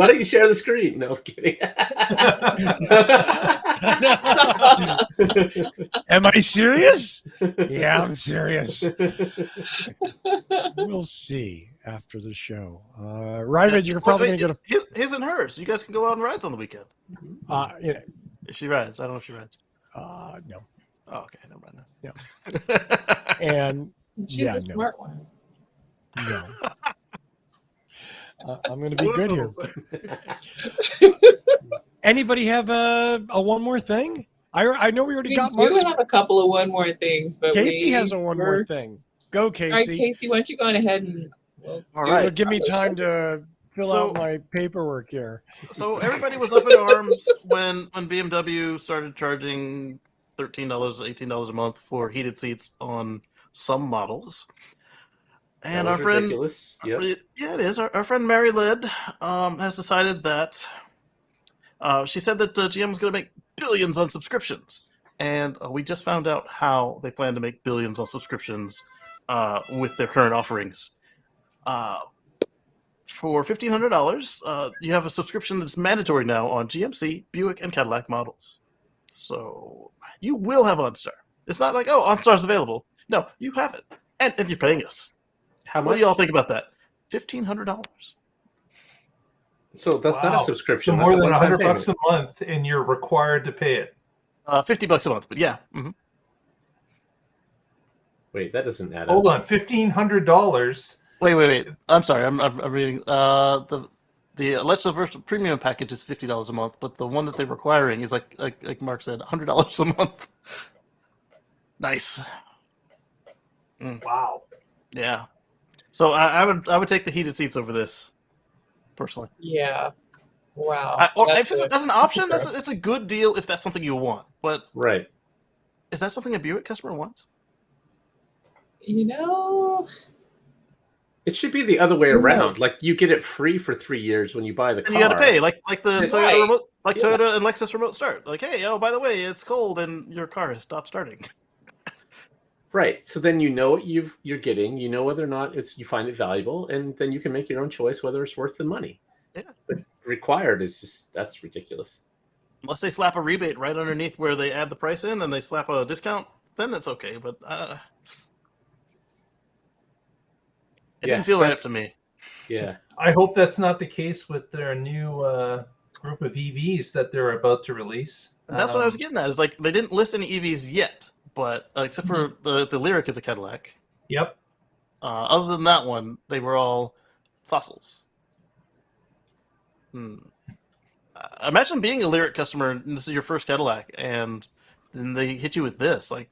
S3: don't you share the screen? No, I'm kidding.
S1: Am I serious? Yeah, I'm serious. We'll see after the show. Ryvid, you're probably going to get
S4: his and hers. You guys can go out on rides on the weekend. If she rides, I don't know if she rides.
S1: No.
S4: Oh, okay, never mind that.
S1: No. And
S2: She's a smart one.
S1: no. I'm going to be good here. Anybody have a one more thing? I know we already got
S2: We
S1: Mark's.
S2: do have a couple of one more things, but
S1: Casey has a one more thing. Go, Casey.
S2: All right, Casey, why don't you go on ahead and
S4: All right.
S1: Give me time to fill out my paperwork here.
S4: So everybody was up in arms when BMW started charging $13, $18 a month for heated seats on some models. And our friend,
S3: ridiculous. Yep.
S4: yeah, it is. Our friend Mary Led has decided that she said that GM was going to make billions on subscriptions, and we just found out how they plan to make billions on subscriptions with their current offerings. For $1,500, you have a subscription that's mandatory now on GMC, Buick, and Cadillac models. So you will have OnStar. It's not like, oh, OnStar's available. No, you have it, and you're paying us.
S3: How much?
S4: What do y'all think about that? $1,500.
S3: So that's not a subscription.
S5: So
S3: that's
S5: more
S3: a
S5: than
S3: one-time
S5: $100
S3: payment.
S5: a month, and you're required to pay it.
S4: $50 a month, but yeah. Mm-hmm.
S3: Wait, that doesn't add
S5: Hold
S3: up.
S5: on, $1,500.
S4: Wait. I'm sorry. I'm reading. The Alexa Versal Premium package is $50 a month, but the one that they're requiring is like Mark said, $100 a month. Nice.
S5: Wow.
S4: Yeah. So I would take the heated seats over this, personally.
S2: Yeah. Wow.
S4: If it's as an option, it's a good deal if that's something you want. But
S3: Right.
S4: is that something a Buick customer wants?
S3: It should be the other way around. Like you get it free for 3 years when you buy the car.
S4: And you got to pay, like the
S3: Right.
S4: Toyota remote, Toyota and Lexus remote start. Like, hey, oh, by the way, it's cold and your car has stopped starting.
S3: Right. So then you know what you're getting. You know whether or not you find it valuable, and then you can make your own choice whether it's worth the money.
S4: Yeah.
S3: But required is that's ridiculous.
S4: Unless they slap a rebate right underneath where they add the price in, and they slap a discount, then that's okay. But didn't feel right to me.
S3: Yeah.
S5: I hope that's not the case with their new group of EVs that they're about to release.
S4: That's what I was getting at. Is like they didn't list any EVs yet, but except for the Lyric is a Cadillac.
S5: Yep.
S4: Other than that one, they were all fossils. Imagine being a Lyric customer and this is your first Cadillac, and then they hit you with this. Like,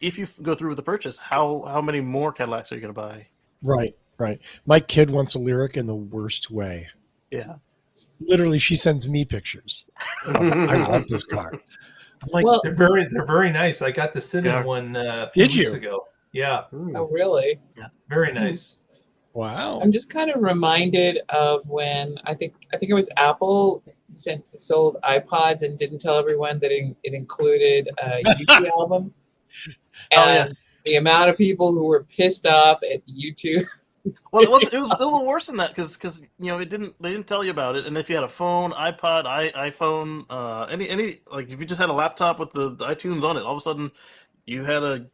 S4: if you go through with the purchase, how many more Cadillacs are you going to buy?
S1: Right. My kid wants a Lyric in the worst way.
S4: Yeah.
S1: Literally, she sends me pictures. I want this car. I'm like,
S2: Well,
S5: They're very nice. I got to sit in one a few weeks ago. Yeah,
S2: oh, really?
S5: very nice.
S1: wow.
S2: I'm just kind of reminded of when I think it was Apple sold iPods and didn't tell everyone that it included a YouTube album. And the amount of people who were pissed off at YouTube.
S4: Well, it was a little worse than that because they didn't tell you about it, and if you had a phone, iPod, iPhone, any like if you just had a laptop with the iTunes on it, all of a sudden you had a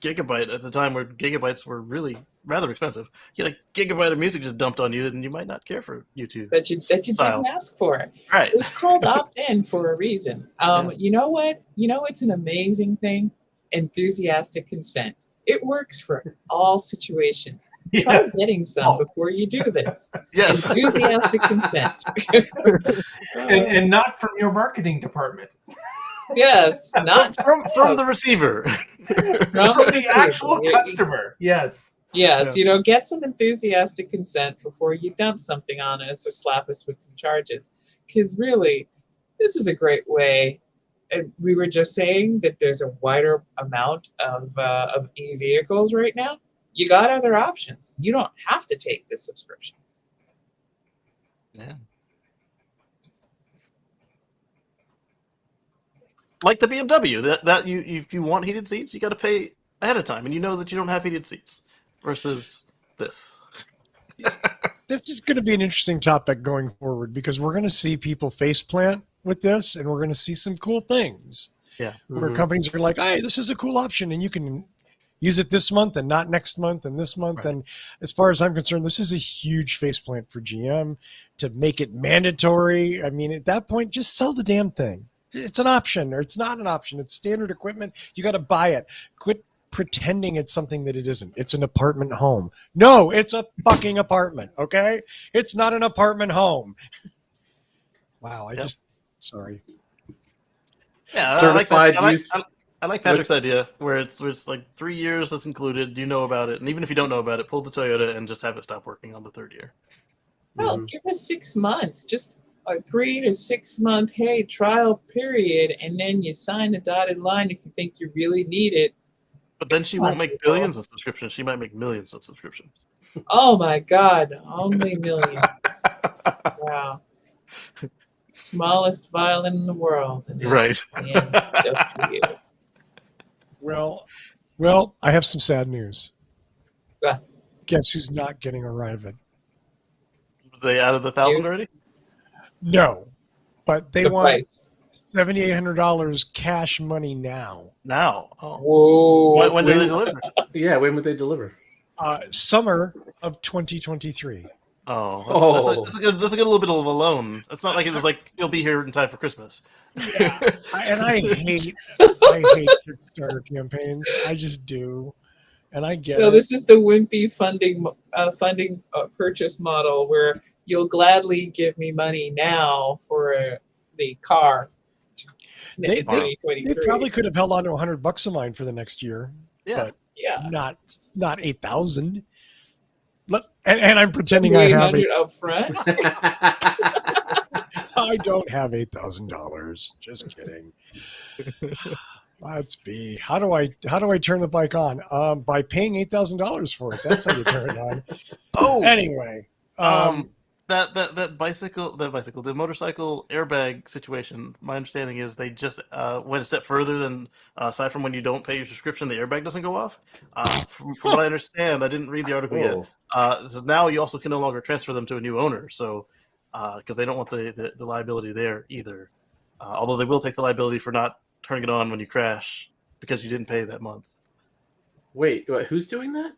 S4: gigabyte at the time where gigabytes were really rather expensive. You had a gigabyte of music just dumped on you, and you might not care for YouTube.
S2: That you didn't ask for.
S4: Right.
S2: It's called opt-in for a reason. You know what? It's an amazing thing. Enthusiastic consent. It works for all situations. Try getting some before you do this.
S4: Yes.
S2: Enthusiastic consent.
S5: And not from your marketing department.
S2: Yes, not
S4: from the receiver.
S5: From the actual customer. Yes.
S2: Yes, get some enthusiastic consent before you dump something on us or slap us with some charges. Because really, this is a great way. We were just saying that there's a wider amount of e-vehicles right now. You got other options. You don't have to take this subscription.
S4: Yeah. Like the BMW, that you if you want heated seats, you got to pay ahead of time, and you know that you don't have heated seats. Versus this.
S1: This is going to be an interesting topic going forward because we're going to see people faceplant with this, and we're going to see some cool things.
S4: Yeah.
S1: Where companies are like, "Hey, this is a cool option, and you can use it this month and not next month and this month." Right. And as far as I'm concerned, this is a huge faceplant for GM to make it mandatory. I mean, at that point, just sell the damn thing. It's an option, or it's not an option. It's standard equipment. You got to buy it. Quit pretending it's something that it isn't. It's an apartment home. No, it's a fucking apartment. Okay, it's not an apartment home. Wow, sorry.
S4: Yeah,
S3: certified.
S4: I like Patrick's idea where it's like 3 years that's included. You know about it, and even if you don't know about it, pull the Toyota and just have it stop working on the third year.
S2: Well, give us 6 months. Just a 3 to 6 month trial period, and then you sign the dotted line if you think you really need it.
S4: But then she won't make billions of subscriptions. She might make millions of subscriptions.
S2: Oh my God, only millions. Wow. Smallest violin in the world. And
S4: right.
S2: Just for you.
S1: Well, I have some sad news.
S2: Yeah.
S1: Guess who's not getting a Ryvid?
S4: They out of the 1,000 already?
S1: No, but they want
S2: price.
S1: $7,800 cash money now.
S4: Now? Oh.
S2: Whoa.
S4: When do they deliver?
S3: Yeah, when would they deliver?
S1: Summer of 2023.
S4: That's a good little bit of a loan. It's not like it was like you'll be here in time for Christmas.
S1: Yeah. I hate Kickstarter campaigns. I just do, and I get.
S2: So this is the wimpy funding purchase model where you'll gladly give me money now for the car.
S1: They probably could have held on to $100 of mine for the next year.
S4: Yeah.
S1: But not 8,000. And I'm pretending I have
S2: $800 up front.
S1: I don't have $8,000. Just kidding. Let's be. How do I turn the bike on? By paying $8,000 for it. That's how you turn it on.
S4: Oh,
S1: anyway.
S4: The motorcycle airbag situation. My understanding is they just went a step further than aside from when you don't pay your subscription, the airbag doesn't go off. From what I understand, I didn't read the article yet. So now you also can no longer transfer them to a new owner. So because they don't want the liability there either. Although they will take the liability for not turning it on when you crash because you didn't pay that month.
S3: Wait, who's doing that?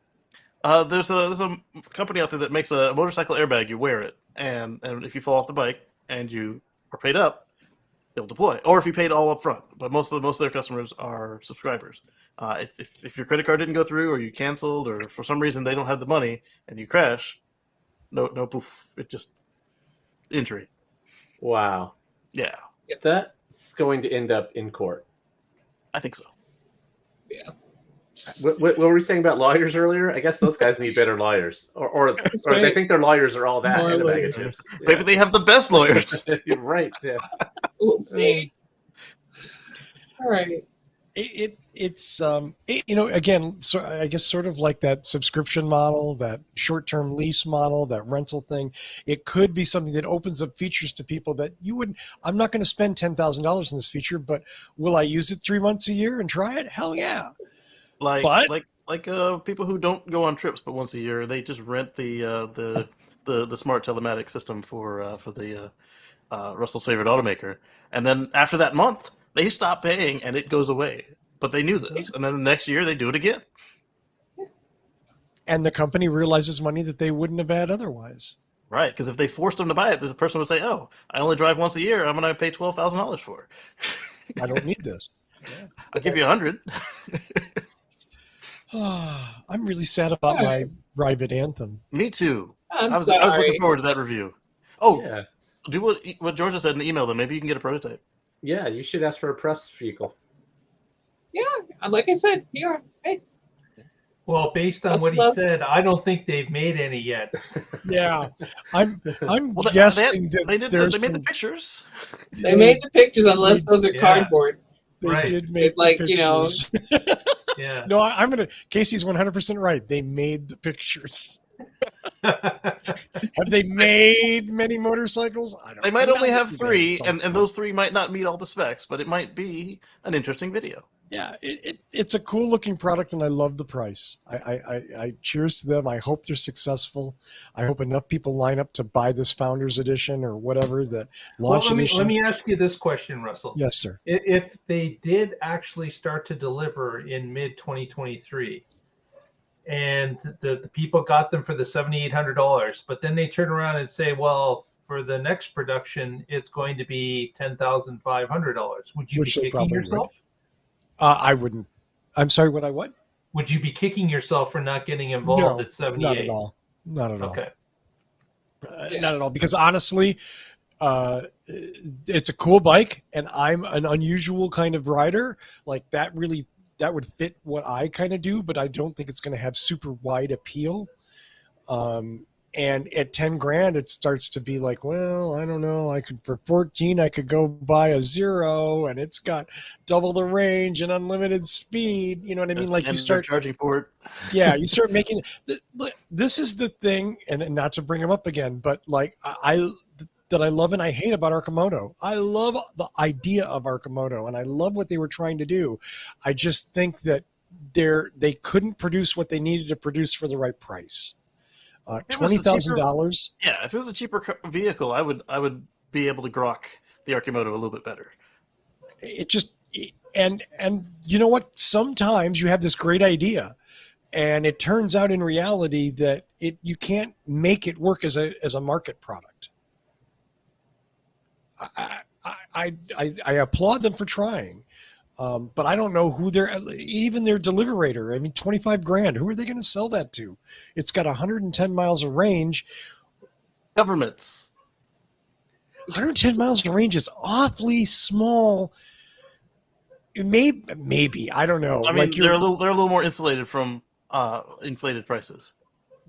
S4: There's a company out there that makes a motorcycle airbag. You wear it, and if you fall off the bike and you are paid up, it'll deploy. Or if you paid all up front. But most of their customers are subscribers. If your credit card didn't go through, or you canceled, or for some reason they don't have the money and you crash, no poof, it just injury.
S3: Wow.
S4: Yeah,
S3: That's going to end up in court.
S4: I think so.
S2: Yeah.
S3: What were we saying about lawyers earlier? I guess those guys need better lawyers, or they think their lawyers are all that
S2: More
S3: and a bag of
S2: lawyers.
S3: chips.
S4: Maybe they have the best lawyers.
S3: You're right. Yeah.
S2: We'll see. All right.
S1: It's again, so I guess sort of like that subscription model, that short-term lease model, that rental thing. It could be something that opens up features to people that you wouldn't. I'm not going to spend $10,000 in this feature, but will I use it 3 months a year and try it? Hell yeah!
S4: Like people who don't go on trips but once a year, they just rent the smart telematic system for the Russell's favorite automaker, and then after that month, they stop paying and it goes away. But they knew this, and then the next year they do it again.
S1: And the company realizes money that they wouldn't have had otherwise.
S4: Right, because if they forced them to buy it, the person would say, "Oh, I only drive once a year. I'm going to pay $12,000 for it.
S1: I don't need this.
S4: I'll give you $100."
S1: I'm really sad about my Ryvid Anthem.
S4: Me too.
S2: I was
S4: I was looking forward to that review. Oh,
S3: Yeah.
S4: do what Georgia said in the email, then maybe you can get a prototype.
S3: Yeah, you should ask for a press vehicle.
S2: Yeah, like I said, here. Hey,
S5: Well, based on what he said, I don't think they've made any yet.
S1: Yeah, I'm
S4: Well,
S1: guessing that
S4: they made the pictures.
S2: they made the pictures, unless those are
S5: Yeah.
S2: cardboard.
S1: They
S5: Right.
S1: did make
S2: It's like,
S1: the
S2: you know-
S1: pictures.
S5: Yeah.
S1: No, I'm gonna. Casey's 100% right. They made the pictures. Have they made many motorcycles? I don't.
S4: They might
S1: know.
S4: only have
S1: Obviously,
S4: 3,
S1: some.
S4: and those 3 might not meet all the specs, but it might be an interesting video.
S1: Yeah, it's a cool looking product, and I love the price. I cheers to them. I hope they're successful. I hope enough people line up to buy this Founders Edition or whatever that launch edition.
S5: Let me ask you this question, Russell.
S1: Yes, sir.
S5: If they did actually start to deliver in mid 2023, and the people got them for the $7,800, but then they turn around and say, well, for the next production, it's going to be $10,500. Would you
S1: Which
S5: be
S1: they
S5: kicking
S1: probably
S5: yourself?
S1: I wouldn't. I'm sorry. What?
S5: Would you be kicking yourself for not getting involved
S1: No,
S5: at 78?
S1: Not at all. Not at all.
S5: Okay.
S1: Not at all. Because honestly, it's a cool bike, and I'm an unusual kind of rider. Like that would fit what I kind of do, but I don't think it's going to have super wide appeal. And at 10 grand, it starts to be like, well, I don't know. For 14, I could go buy a Zero, and it's got double the range and unlimited speed. You know what I mean? Like
S4: And
S1: you start
S4: they're charging for it.
S1: yeah, you start making this is the thing, and not to bring them up again, but like I love and I hate about Arcimoto. I love the idea of Arcimoto, and I love what they were trying to do. I just think that they couldn't produce what they needed to produce for the right price. $20,000.
S4: Yeah, if it was a cheaper vehicle, I would be able to grok the Arcimoto a little bit better.
S1: It just and you know what? Sometimes you have this great idea, and it turns out in reality that you can't make it work as a market product. I applaud them for trying, but I don't know who even their deliverator. I mean, 25 grand. Who are they going to sell that to? It's got 110 miles of range.
S4: Governments.
S1: 110 miles of range is awfully small. Maybe I don't know.
S4: I mean, they're a little more insulated from inflated prices.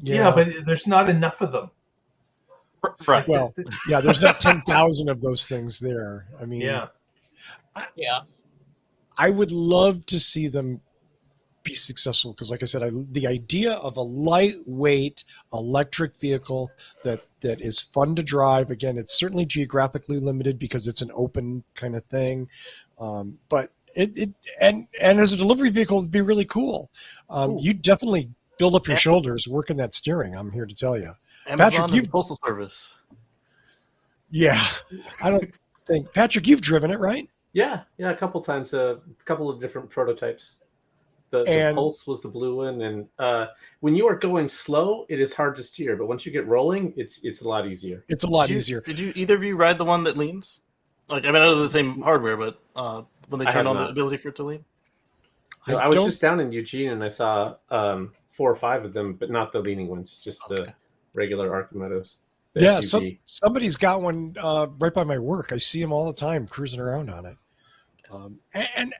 S5: Yeah, but there's not enough of them.
S4: Right.
S1: Well, yeah, there's not 10,000 of those things there. I mean,
S5: Yeah.
S1: I would love to see them be successful because, like I said, the idea of a lightweight electric vehicle that is fun to drive. Again, it's certainly geographically limited because it's an open kind of thing, but and as a delivery vehicle, it'd be really cool. You definitely build up your shoulders working that steering. I'm here to tell you.
S4: Amazon
S1: Patrick,
S4: and Postal Service.
S1: Yeah, I don't think Patrick, you've driven it, right?
S3: Yeah, a couple times, a couple of different prototypes. The Pulse was the blue one, and when you are going slow, it is hard to steer. But once you get rolling, it's a lot easier.
S1: It's a lot easier.
S4: Did you either of you ride the one that leans? Like, I mean, I know they're the same hardware, but when they turned on the ability for it to lean.
S3: No, I was just down in Eugene, and I saw 4 or 5 of them, but not the leaning ones, just the regular Arcimotos.
S1: Yeah, somebody's got one right by my work. I see them all the time cruising around on it. And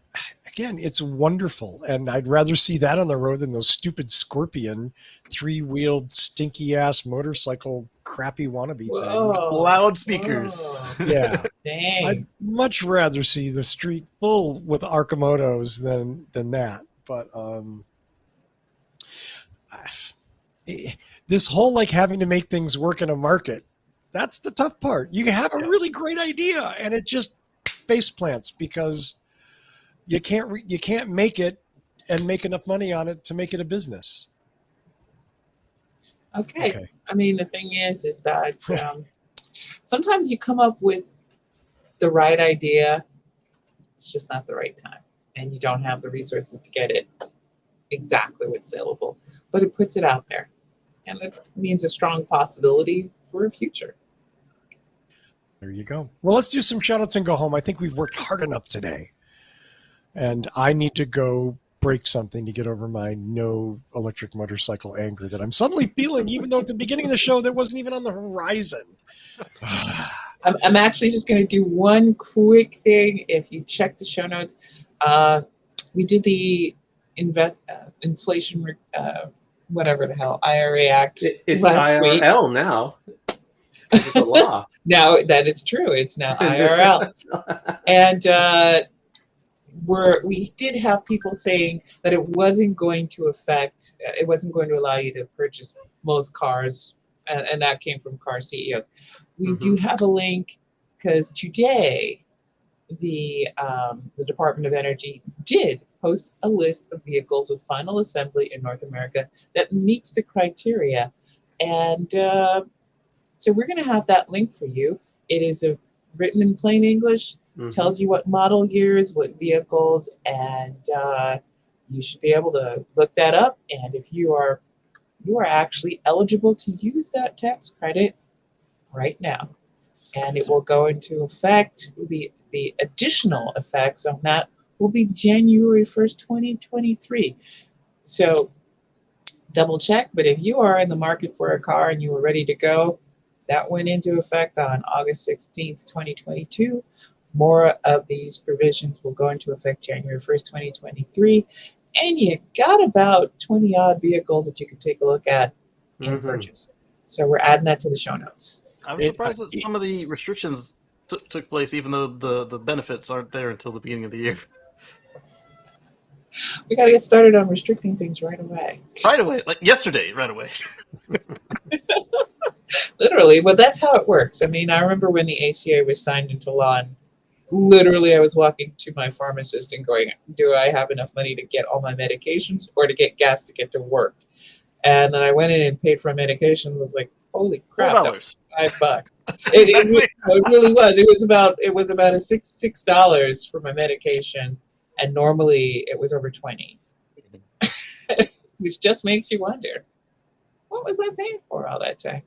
S1: again, it's wonderful. And I'd rather see that on the road than those stupid Scorpion 3-wheeled stinky ass motorcycle crappy wannabe things.
S4: Loudspeakers.
S1: Yeah.
S2: Dang.
S1: I'd much rather see the street full with Arcimotos than that. But this whole like having to make things work in a market, that's the tough part. You have a really great idea and it just face plants because you can't make it and make enough money on it to make it a business.
S2: Okay. I mean, the thing is that sometimes you come up with the right idea. It's just not the right time. And you don't have the resources to get it exactly what's saleable. But it puts it out there. And it means a strong possibility for a future.
S1: There you go. Well, let's do some shout outs and go home. I think we've worked hard enough today. And I need to go break something to get over my no electric motorcycle anger that I'm suddenly feeling, even though at the beginning of the show that wasn't even on the horizon.
S2: I'm actually just going to do one quick thing. If you check the show notes, we did the inflation, whatever the hell, IRA Act.
S3: It's
S2: last
S3: IRL
S2: week.
S3: Now. It's a law.
S2: Now that is true. It's now IRL. And we did have people saying that it wasn't going to allow you to purchase most cars, and that came from car CEOs. We do have a link because today the Department of Energy did post a list of vehicles with final assembly in North America that meets the criteria. And so we're going to have that link for you. It is written in plain English, tells you what model years, what vehicles, and you should be able to look that up. And if you are actually eligible to use that tax credit right now. And it will go into effect. The additional effects on that will be January 1st, 2023. So double check. But if you are in the market for a car and you are ready to go, that went into effect on August 16th, 2022. More of these provisions will go into effect January 1st, 2023. And you got about 20 odd vehicles that you can take a look at and purchase. So we're adding that to the show notes.
S4: I'm surprised that some of the restrictions took place, even though the benefits aren't there until the beginning of the year.
S2: We got to get started on restricting things right away.
S4: Right away, like yesterday, right away.
S2: Literally, but that's how it works. I mean, I remember when the ACA was signed into law, and literally I was walking to my pharmacist and going, do I have enough money to get all my medications or to get gas to get to work? And then I went in and paid for my medications. I was like, holy crap, that was $5. It really was. It was about a $6 for my medication, and normally it was over 20, which just makes you wonder, what was I paying for all that time?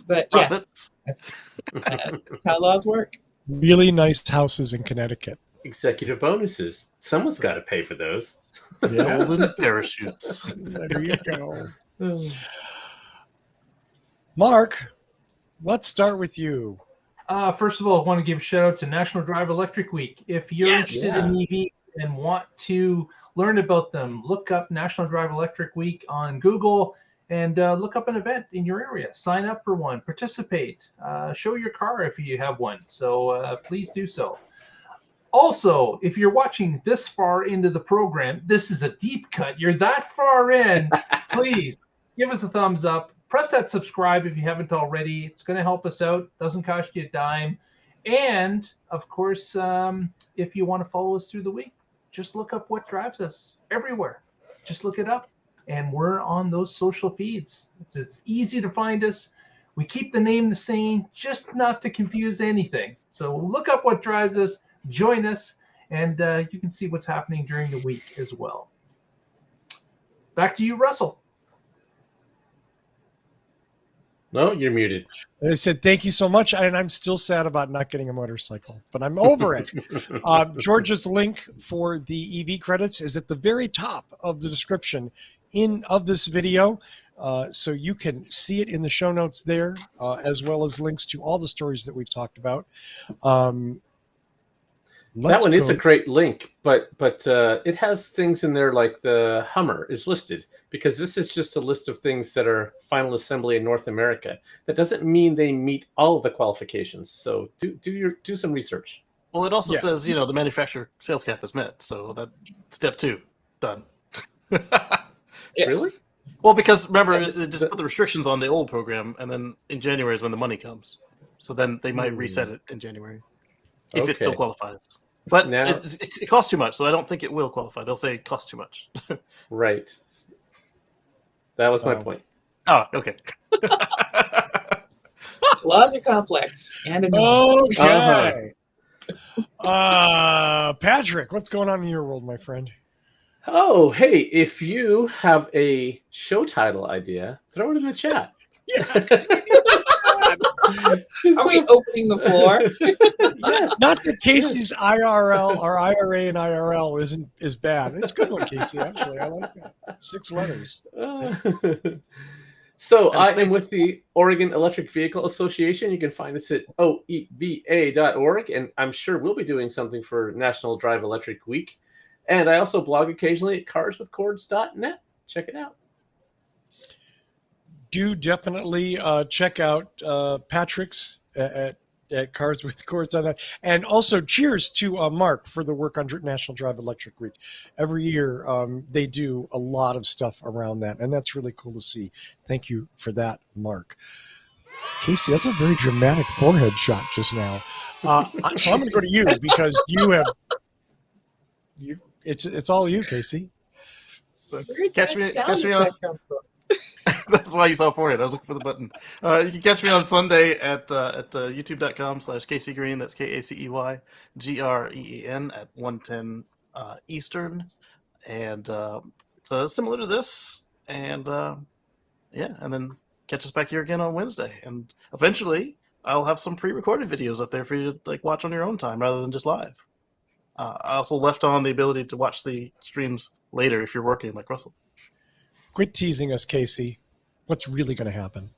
S2: But
S4: profits.
S2: Yeah, that's how laws work.
S1: Really nice houses in Connecticut.
S3: Executive bonuses. Someone's got to pay for those.
S1: Yeah.
S4: Golden parachutes.
S1: There you go. Mark, let's start with you.
S5: First of all, I want to give a shout out to National Drive Electric Week. If you're interested in EV and want to learn about them, look up National Drive Electric Week on Google and look up an event in your area. Sign up for one, participate, show your car if you have one. So please do so. Also, if you're watching this far into the program, this is a deep cut. You're that far in. Please give us a thumbs up. Press that subscribe if you haven't already. It's going to help us out. Doesn't cost you a dime. And, of course, if you want to follow us through the week, just look up what drives us everywhere. Just look it up. And we're on those social feeds. It's easy to find us. We keep the name the same, just not to confuse anything. So look up what drives us, join us, and you can see what's happening during the week as well. Back to you, Russell.
S3: No, you're muted.
S1: I said, thank you so much. And I'm still sad about not getting a motorcycle, but I'm over it. George's link for the EV credits is at the very top of the description of this video. So you can see it in the show notes there, as well as links to all the stories that we've talked about.
S3: That one is a great link, but it has things in there like the Hummer is listed, because this is just a list of things that are final assembly in North America. That doesn't mean they meet all of the qualifications. So do some research.
S4: Well, it also says, the manufacturer sales cap is met. So that step 2 done.
S3: Really?
S4: Well, because remember, it just put the restrictions on the old program, and then in January is when the money comes. So then they might reset it in January if it still qualifies. But
S3: now,
S4: it costs too much, so I don't think it will qualify. They'll say it costs too much.
S3: Right. That was my point.
S4: Oh, okay.
S2: Laws are complex and
S1: Okay. Patrick, what's going on in your world, my friend?
S3: Oh, hey, if you have a show title idea, throw it in the chat.
S2: Are we opening the floor?
S3: Yes.
S1: Not that Casey's IRL or IRA and IRL is bad. It's a good one, Casey, actually. I like that. 6 letters.
S3: So I am with the Oregon Electric Vehicle Association. You can find us at oeva.org, and I'm sure we'll be doing something for National Drive Electric Week. And I also blog occasionally at carswithcords.net. Check it out. Do
S1: definitely check out Patrick's at Cars with Cords on that. And also cheers to Mark for the work on National Drive Electric Week. Every year they do a lot of stuff around that, and that's really cool to see. Thank you for that, Mark. Casey, that's a very dramatic forehead shot just now. So I'm going to go to you because it's all you, Casey.
S4: Catch me on. That's why you saw forehead. I was looking for the button. You can catch me on Sunday at youtube.com/Casey Green. That's KACEYGREEN at 1:10 Eastern. And it's similar to this. And and then catch us back here again on Wednesday. And eventually I'll have some pre-recorded videos up there for you to watch on your own time rather than just live. I also left on the ability to watch the streams later if you're working like Russell.
S1: Quit teasing us, Casey. What's really going to happen?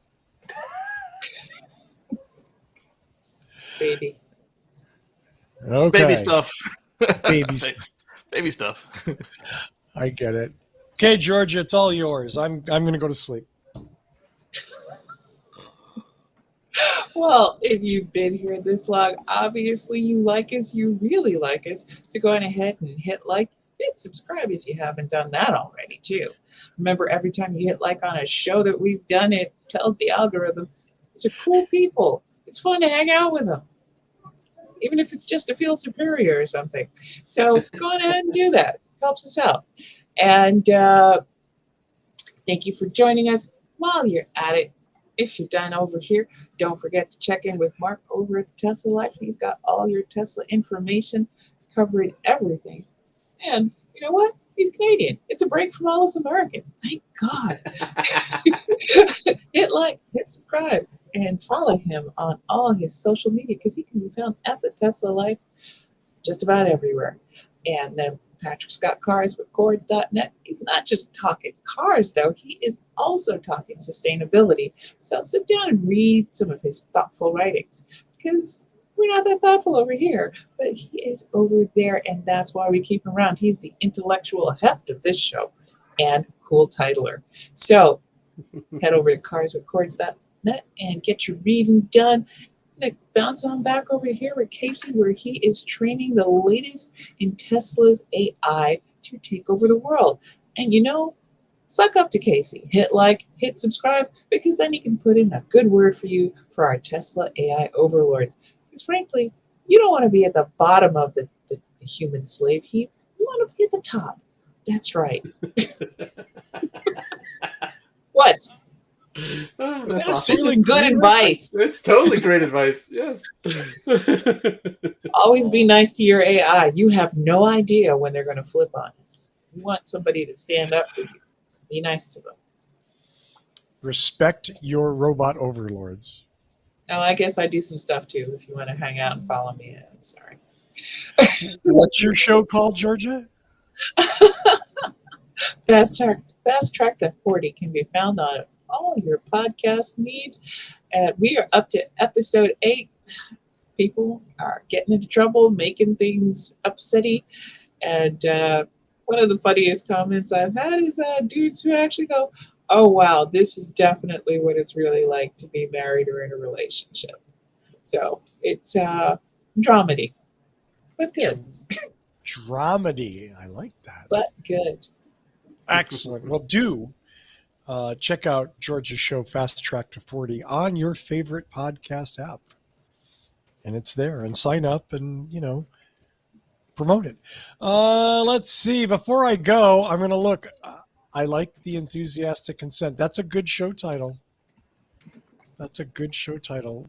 S2: Baby.
S1: Okay.
S4: Baby stuff.
S1: Baby
S4: stuff.
S1: I get it. Okay, Georgia, it's all yours. I'm going to go to sleep.
S2: Well, if you've been here this long, obviously you like us. You really like us. So go on ahead and hit like. Hit subscribe if you haven't done that already, too. Remember, every time you hit like on a show that we've done, it tells the algorithm, these are cool people. It's fun to hang out with them, even if it's just to feel superior or something. So go on ahead and do that. Helps us out. And thank you for joining us. While you're at it, if you're done over here, don't forget to check in with Mark over at the Tesla Life. He's got all your Tesla information. He's covering everything. And you know what? He's Canadian. It's a break from all us Americans. Thank God. Hit like, hit subscribe, and follow him on all his social media because he can be found at the Tesla Life just about everywhere. And then Patrick's got carswithcords.net. He's not just talking cars, though. He is also talking sustainability. So sit down and read some of his thoughtful writings because we're not that thoughtful over here, but he is over there, and that's why we keep him around. He's the intellectual heft of this show and cool titler. So head over to carswithcords.net and get your reading done. I'm going to bounce on back over here with Casey, where he is training the latest in Tesla's AI to take over the world. And suck up to Casey. Hit like, hit subscribe, because then he can put in a good word for you for our Tesla AI overlords. Because frankly, you don't want to be at the bottom of the human slave heap. You want to be at the top. That's right. What?
S3: That's
S2: This is good advice.
S3: It's totally great advice. Yes.
S2: Always be nice to your AI. You have no idea when they're going to flip on us. You want somebody to stand up for you. Be nice to them.
S1: Respect your robot overlords.
S2: Now, I guess I do some stuff too. If you want to hang out and follow me, sorry.
S1: What's your show called, Georgia?
S2: Fast Track to 40 can be found on all your podcast needs. We are up to episode 8. People are getting into trouble, making things upsetty. And one of the funniest comments I've had is dudes who actually go, oh, wow, this is definitely what it's really like to be married or in a relationship. So it's dramedy, but good.
S1: Dramedy. I like that.
S2: But good.
S1: Excellent. Well, do check out Georgia's show, Fast Track to 40, on your favorite podcast app. And it's there. And sign up and, promote it. Let's see. Before I go, I'm going to look. I like The Enthusiastic Consent. That's a good show title.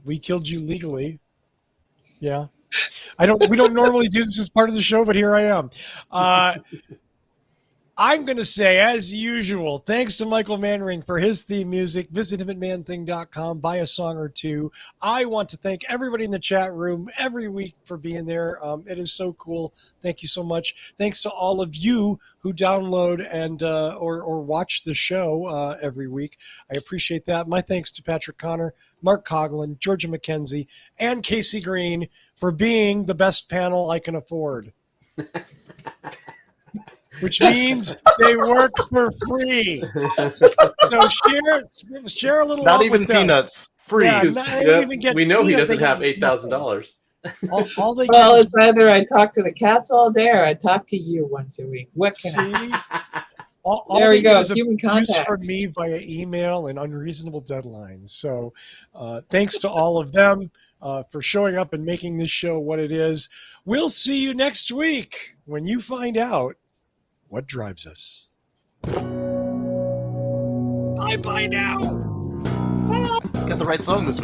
S1: We Killed You Legally. Yeah. We don't normally do this as part of the show, but here I am. I'm going to say, as usual, thanks to Michael Manring for his theme music. Visit him at manthing.com. Buy a song or two. I want to thank everybody in the chat room every week for being there. It is so cool. Thank you so much. Thanks to all of you who download and or watch the show every week. I appreciate that. My thanks to Patrick Connor, Mark Coughlin, Georgia McKenzie, and Casey Green for being the best panel I can afford. Which means they work for free. So share a little.
S4: Not even peanuts. Free.
S3: Yeah, we know he doesn't have $8,000.
S1: All they
S2: well, it's either I talk to the cats all day or I talk to you once a week. What can I say?
S1: All
S2: there we go.
S1: Is
S2: human contact
S1: from me via email and unreasonable deadlines. So thanks to all of them for showing up and making this show what it is. We'll see you next week when you find out what drives us. Bye now.
S4: Got the right song this week.